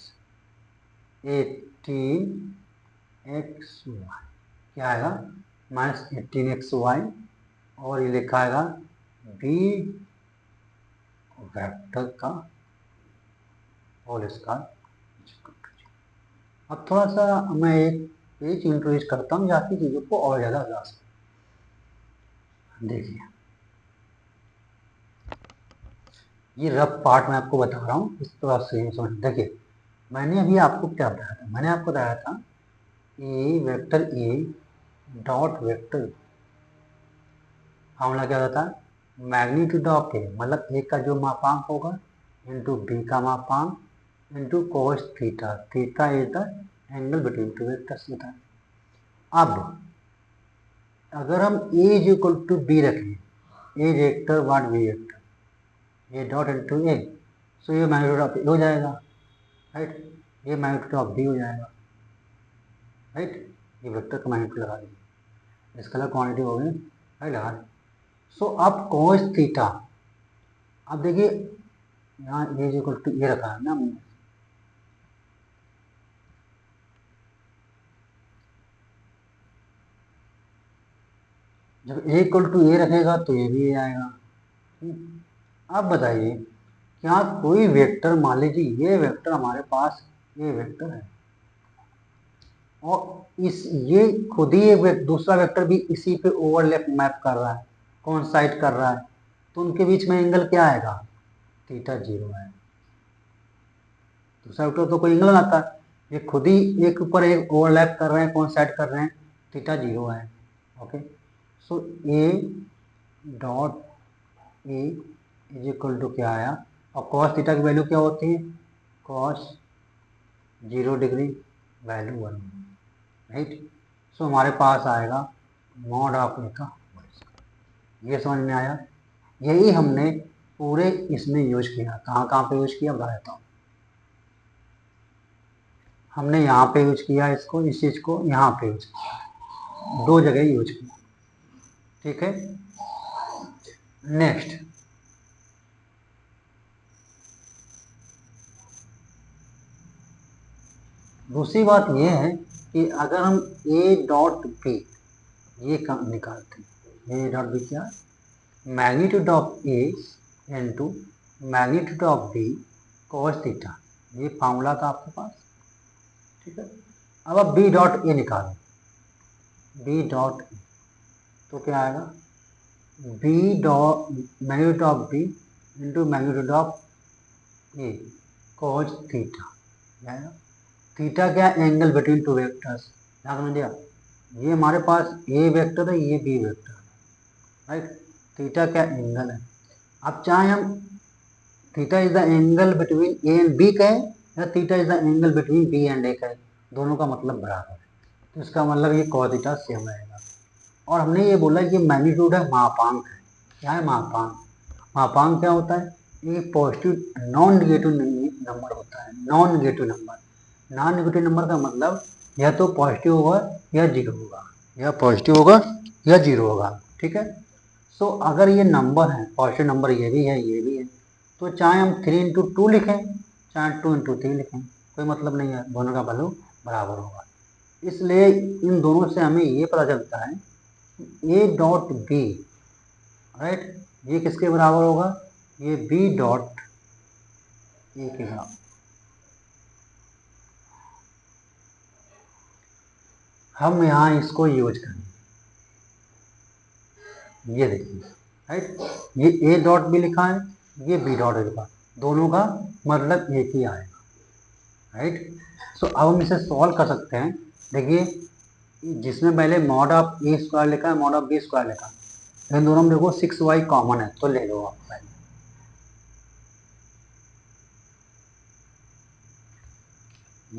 18xy क्या आएगा, माइनस 18xy, और ये लिखा आएगा बी वेक्टर का होल स्क्वायर। अब थोड़ा सा मैं एक पेज इंट्रोड्यूस करता हूँ जाती चीज़ों को और ज़्यादा आसान। देखिए ये रफ पार्ट मैं आपको बता रहा हूँ, इस तरह से समझ। देखिए मैंने अभी आपको क्या बताया था, मैंने आपको बताया था a vector a dot vector, formula क्या होता है, मैग्नीट्यूड ऑफ ए, मतलब ए का जो मापांक होगा इंटू बी का मापांक into cos theta, theta is the angle between two vectors होता है। अब अगर हम ए इज इक्वल टू बी रखें, ए वेक्टर वन बी वेक्टर, ये डॉट इंटू ए, सो ये मैग्नीट्यूड ऑफ ए हो जाएगा, राइट, ये मैग्नीट्यूड ऑफ बी हो जाएगा, राइट, ये वेक्टर का मैग्नीट्यूड लगा दीजिए, इसका अलग क्वांटिटी हो गई, राइट, लगा। सो अब कोस थीटा, अब देखिए यहाँ ए इज इक्वल टू ए रखा है ना, जब ए इक्वल टू ए रखेगा तो ये भी आएगा। अब बताइए क्या कोई वेक्टर, मान लीजिए ये वेक्टर हमारे पास, ये वेक्टर है और इस ये खुद ही एक दूसरा वेक्टर भी इसी पे ओवरलैप मैप कर रहा है, कोइंसाइड कर रहा है, तो उनके बीच में एंगल क्या आएगा, थीटा 0 है। दूसरा वेक्टर तो कोई एंगल आता है, ये खुद ही एक ऊपर एक ओवरलैप कर रहे हैं, कोइंसाइड कर रहे हैं, थीटा 0 है। Okay, so a dot a is equal to क्या आया, और कॉस थीटा की वैल्यू क्या होती है, कॉस 0 डिग्री वैल्यू 1, राइट। सो हमारे पास आएगा मॉड ऑफ ए का, ये समझ में आया। यही हमने पूरे इसमें यूज किया। कहाँ कहाँ पे यूज किया बता देता हूँ। हमने यहाँ पे यूज किया इसको, इस चीज़ को यहाँ पे यूज किया, 2 जगह यूज किया। ठीक है, नेक्स्ट दूसरी बात ये है कि अगर हम ए डॉट बी ये काम निकालते हैं, ए डॉट बी क्या, magnitude of a into magnitude of b cos theta, ये फार्मूला था आपके पास। ठीक है, अब आप बी डॉट ए निकालो, बी डॉट ए तो क्या आएगा, b dot magnitude of b into magnitude of a cos theta, theta क्या, एंगल बिटवीन टू वेक्टर्स। ध्यान समझ दिया, ये हमारे पास ए वेक्टर है, ये बी वेक्टर है, राइट। थीटा क्या, एंगल है। अब चाहे हम theta is the angle between a and b कहें या theta is the angle between b and a कहें, दोनों का मतलब बराबर है, तो इसका मतलब ये कॉस थीटा सेम रहेगा। और हमने ये बोला कि मैग्नीट्यूड है, मापांक है। क्या है, मापांक। मापांक क्या होता है, ये पॉजिटिव नॉन नेगेटिव नंबर होता है, non negative number. Non negative number का मतलब या तो पॉजिटिव होगा या जीरो होगा, या पॉजिटिव होगा या जीरो होगा। ठीक है, सो अगर ये नंबर है, पॉजिटिव नंबर ये भी है ये भी है, तो चाहे हम 3 × 2 लिखें चाहे 2 × 3 लिखें, कोई मतलब नहीं है, दोनों का वैल्यू बराबर होगा। इसलिए इन दोनों से हमें ये पता चलता है ए डॉट बी, राइट, ये किसके बराबर होगा, ये बी डॉट ए के बराबर। हम यहाँ इसको यूज करेंगे, ये देखिए, राइट, ये ए डॉट बी लिखा है, ये बी डॉट ए लिखा, दोनों का मतलब एक ही आएगा, राइट। सो अब हम इसे सॉल्व कर सकते हैं। देखिए, जिसमें पहले मॉड ऑफ ए स्क्वायर लिखा है, मॉड ऑफ बी स्क्वायर लिखा है, इन दोनों में देखो 6y कॉमन है, तो ले लो आप पहले।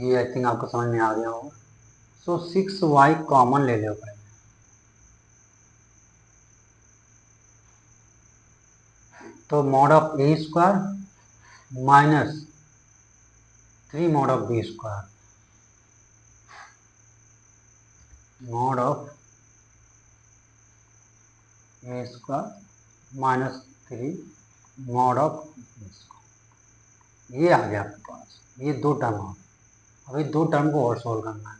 ये आई थिंक आपको समझ में आ गया होगा। सो 6y कॉमन ले लो पहले, तो mod of a square minus 3 mod of b square, mod of a square minus 3 mod of b square, ये आ गया आपके पास। ये 2 टर्म आ, अभी 2 टर्म को और सोल्व करना है।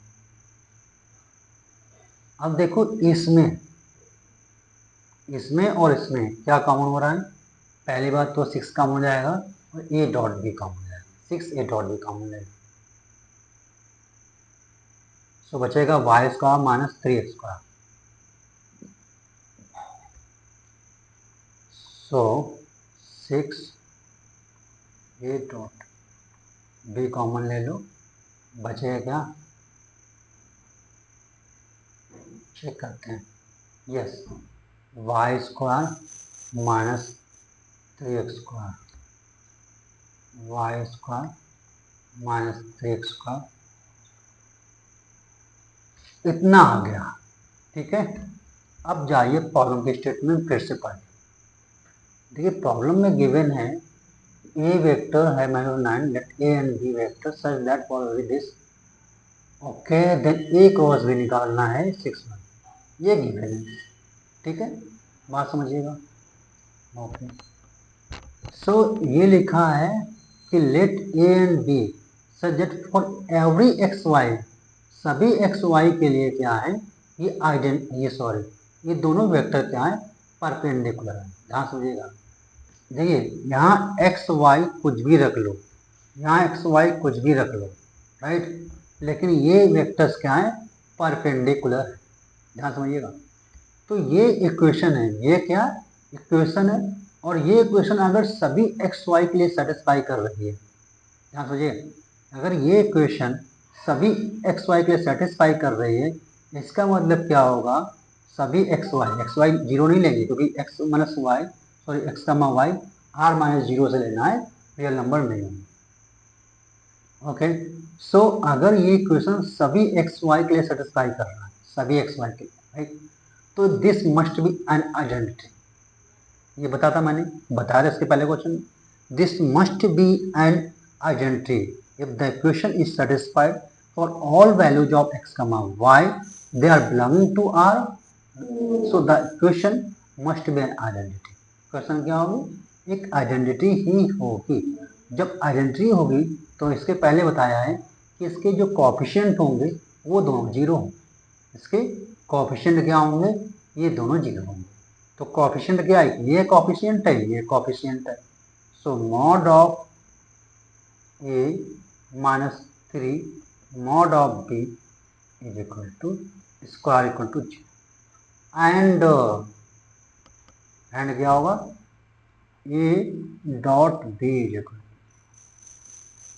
अब देखो इसमें और इसमें क्या कॉमन हो रहा है, पहली बात तो 6 कॉमन हो जाएगा और ए डॉट बी कॉमन हो जाएगा, 6 ए डॉट बी कॉमन हो जाएगा। सो बचेगा y square minus 3x square. So 6 a dot b common ले लो, बचेगा क्या, चेक करते हैं, yes, y square minus 3x square, y square minus 3x square, इतना आ गया। ठीक है, अब जाइए प्रॉब्लम के स्टेटमेंट फिर से पढ़िए। देखिए प्रॉब्लम में गिवन है ए वेक्टर है -9 let a and b vector such that for this, okay, then a cross b निकालना है 6 में, ये गिवन है। ठीक है, बात समझिएगा। ओके, सो ये लिखा है कि let a and b such that for every x y, सभी एक्स वाई के लिए क्या है, ये दोनों वेक्टर क्या है, परपेंडिकुलर है। ध्यान समझिएगा, देखिए यहाँ एक्स वाई कुछ भी रख लो, यहाँ एक्स वाई कुछ भी रख लो, राइट, लेकिन ये वेक्टर्स क्या है, परपेंडिकुलर है। ध्यान समझिएगा, तो ये इक्वेशन है, ये क्या इक्वेशन है, और ये इक्वेशन अगर सभी एक्स वाई के लिए सेटिस्फाई कर रही है, ध्यान समझिए, अगर ये इक्वेशन सभी एक्स वाई के लिए सेटिस्फाई कर रही है, इसका मतलब क्या होगा, सभी एक्स वाई जीरो नहीं लेंगे क्योंकि x minus y, sorry x comma y R minus zero से लेना है, रियल नंबर नहीं है। ओके, सो अगर ये इक्वेशन सभी एक्स वाई के लिए सेटिस्फाई कर रहा है, सभी एक्स वाई के लिए, राइट, तो this must be an identity, ये बताता मैंने बताया था इसके पहले question. This must be an identity if the equation is satisfied for all values of x, y they are belonging to R, so the equation must be an identity. Question क्या होगी? एक आइडेंटिटी ही होगी। जब identity होगी तो इसके पहले बताया है कि इसके जो कोएफिशिएंट होंगे वो दोनों जीरो होंगे। इसके कोएफिशिएंट क्या होंगे? ये दोनों जीरो होंगे। तो कोएफिशिएंट क्या है? ये कोएफिशिएंट है, ये कोएफिशिएंट है। So mod of a minus 3 mod of b is equal to square equal to 0 and क्या होगा? a dot b is equal,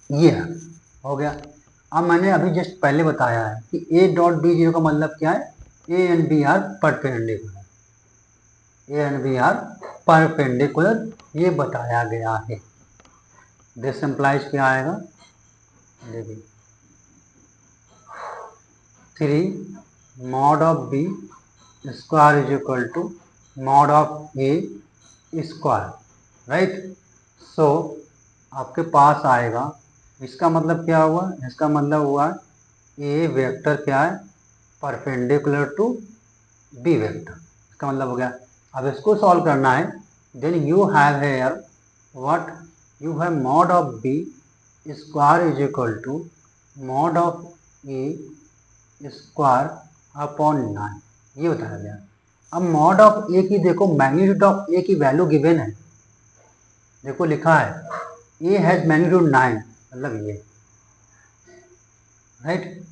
ये हो गया। अब मैंने अभी जस्ट पहले बताया है कि a डॉट बी जीरो का मतलब क्या है? a and b are perpendicular, a and b are perpendicular, ये बताया गया है। दिस इंप्लाइज क्या आएगा? देखिए 3 mod of b square is equal to mod of a square, right. So आपके पास आएगा, इसका मतलब क्या हुआ? इसका मतलब हुआ ए वेक्टर क्या है? परपेंडिकुलर टू बी वेक्टर, इसका मतलब हो गया। अब इसको सॉल्व करना है, then you have here what? You have mod of b square is equal to mod of a square upon 9, ये बताया गया। अब मॉड ऑफ ए की देखो, मैग्नीट्यूड ऑफ ए की वैल्यू गिवन है, देखो लिखा है ए हैज मैग्नीट्यूड 9, मतलब ये, राइट।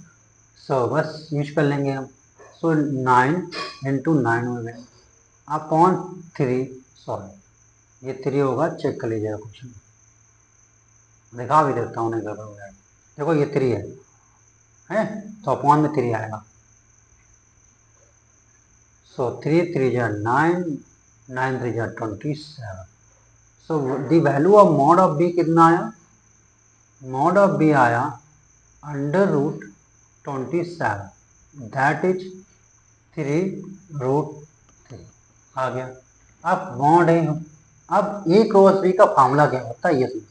सो बस यूज कर लेंगे हम। सो 9 इंटू 9 हो गए अपॉन 3, सॉरी ये 3 होगा, चेक कर लीजिएगा कुछ दिखा भी देता हूँ, नहीं कर रहा हूँ। देखो ये 3 है तो अपॉन में 3 आएगा। सो 3 3 जा 9, 9 3 जा 27। So the value of mod of b कितना आया? मॉड ऑफ बी आया अंडर रूट 27, दैट इज 3√3 आ गया। अब मॉड है, अब ए क्रॉस बी का फार्मूला क्या होता है ये समझते हैं।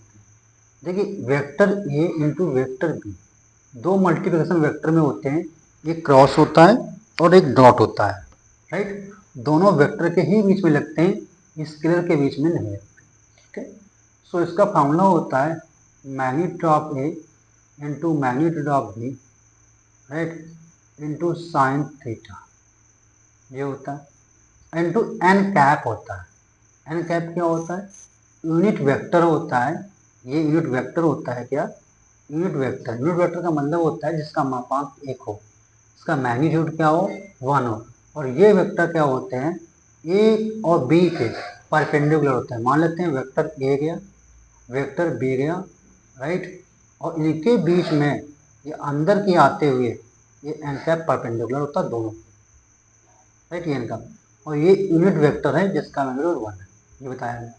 देखिए vector a into vector b, दो मल्टीप्लिकेशन वेक्टर में होते हैं, एक क्रॉस होता है और एक डॉट होता है, राइट। दोनों वेक्टर के ही बीच में लगते हैं, स्केलर के बीच में नहीं लगते, ठीक है। सो इसका फार्मूला होता है magnitude of a into magnitude of b, right, into sine theta, ये होता है, इंटू एन कैप होता है। एन कैप क्या होता है? यूनिट वेक्टर होता है, ये यूनिट वेक्टर होता है। क्या? Unit vector. यूनिट वेक्टर का मतलब होता है जिसका मापांक 1 हो, इसका मैग्नीट्यूड क्या हो? 1 हो, और ये वेक्टर क्या होते हैं? ए और बी के परपेंडिकुलर होते हैं। मान लेते हैं वेक्टर ए गया, वेक्टर बी गया, राइट, और इनके बीच में ये अंदर की आते हुए ये एन कैप परपेंडिकुलर होता है दोनों, राइट, ये इनका, और ये यूनिट वेक्टर है जिसका मैग्नीट्यूड 1 है, ये बताया गया।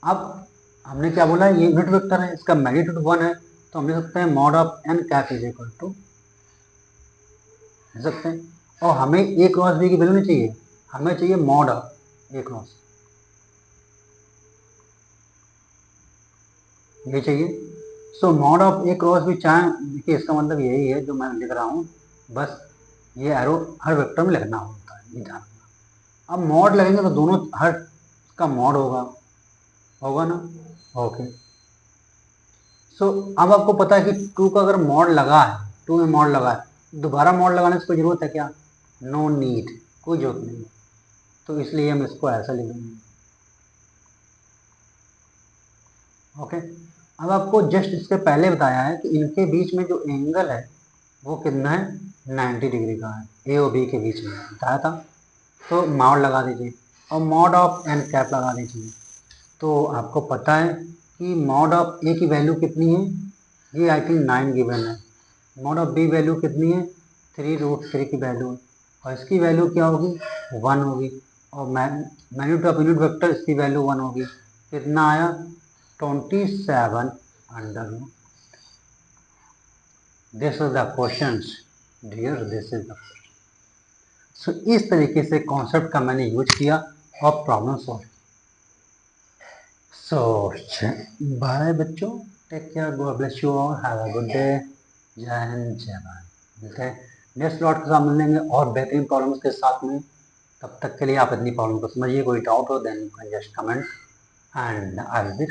अब हमने क्या बोला? ये यूनिट वेक्टर है, इसका मैग्नीट्यूड 1 है, तो हम लिख सकते हैं mod of n cap is equal to, लिख सकते हैं। और हमें ए क्रॉस बी की वैल्यू नहीं चाहिए, हमें चाहिए मॉड ऑफ ए क्रॉस, ये चाहिए। So mod of a cross b, चाहे देखिए इसका मतलब यही है जो मैं लिख रहा हूँ, बस ये एरो हर वेक्टर में लिखना होता है, ये ध्यान रखना। अब मॉड लगेंगे तो दोनों हर का मॉड होगा, होगा ना? ओके। सो अब आपको पता है कि 2 का अगर मॉड लगा है, 2 में मॉड लगा है, दोबारा मॉड लगाने से कोई जरूरत है क्या? नो नीड, कोई जरूरत नहीं है। तो इसलिए हम इसको ऐसा लिखेंगे, ओके। अब आपको जस्ट इसके पहले बताया है कि इनके बीच में जो एंगल है वो कितना है? 90 डिग्री का है, ए और बी के बीच में बताया था। तो मॉड लगा दीजिए और मॉड ऑफ एन कैप लगा दीजिए। तो आपको पता है कि मॉड ऑफ ए की वैल्यू कितनी है? ये आई थिंक 9 गिवन है। मॉड ऑफ बी वैल्यू कितनी है? 3√3 की वैल्यू है, और इसकी वैल्यू क्या होगी? 1 होगी, और मैग्नीट्यूड ऑफ यूनिट वेक्टर इसकी वैल्यू 1 होगी। कितना आया? 27 under root. This is the question dear, this is the. So इस तरीके से कॉन्सेप्ट का मैंने यूज किया और प्रॉब्लम सॉल्व। सो बाय बच्चों, take care, God bless you all, have a good day. जय हिंद, जय भारत। मिलते हैं नेक्स्ट लॉट के साथ, मिलेंगे और बेहतरीन प्रॉब्लम्स के साथ में। तब तक के लिए आप अपनी प्रॉब्लम को समझिए, कोई डाउट हो then you can just comment and I will be,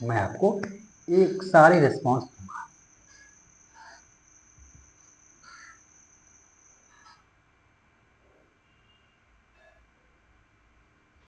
मैं आपको एक सारी रिस्पॉन्स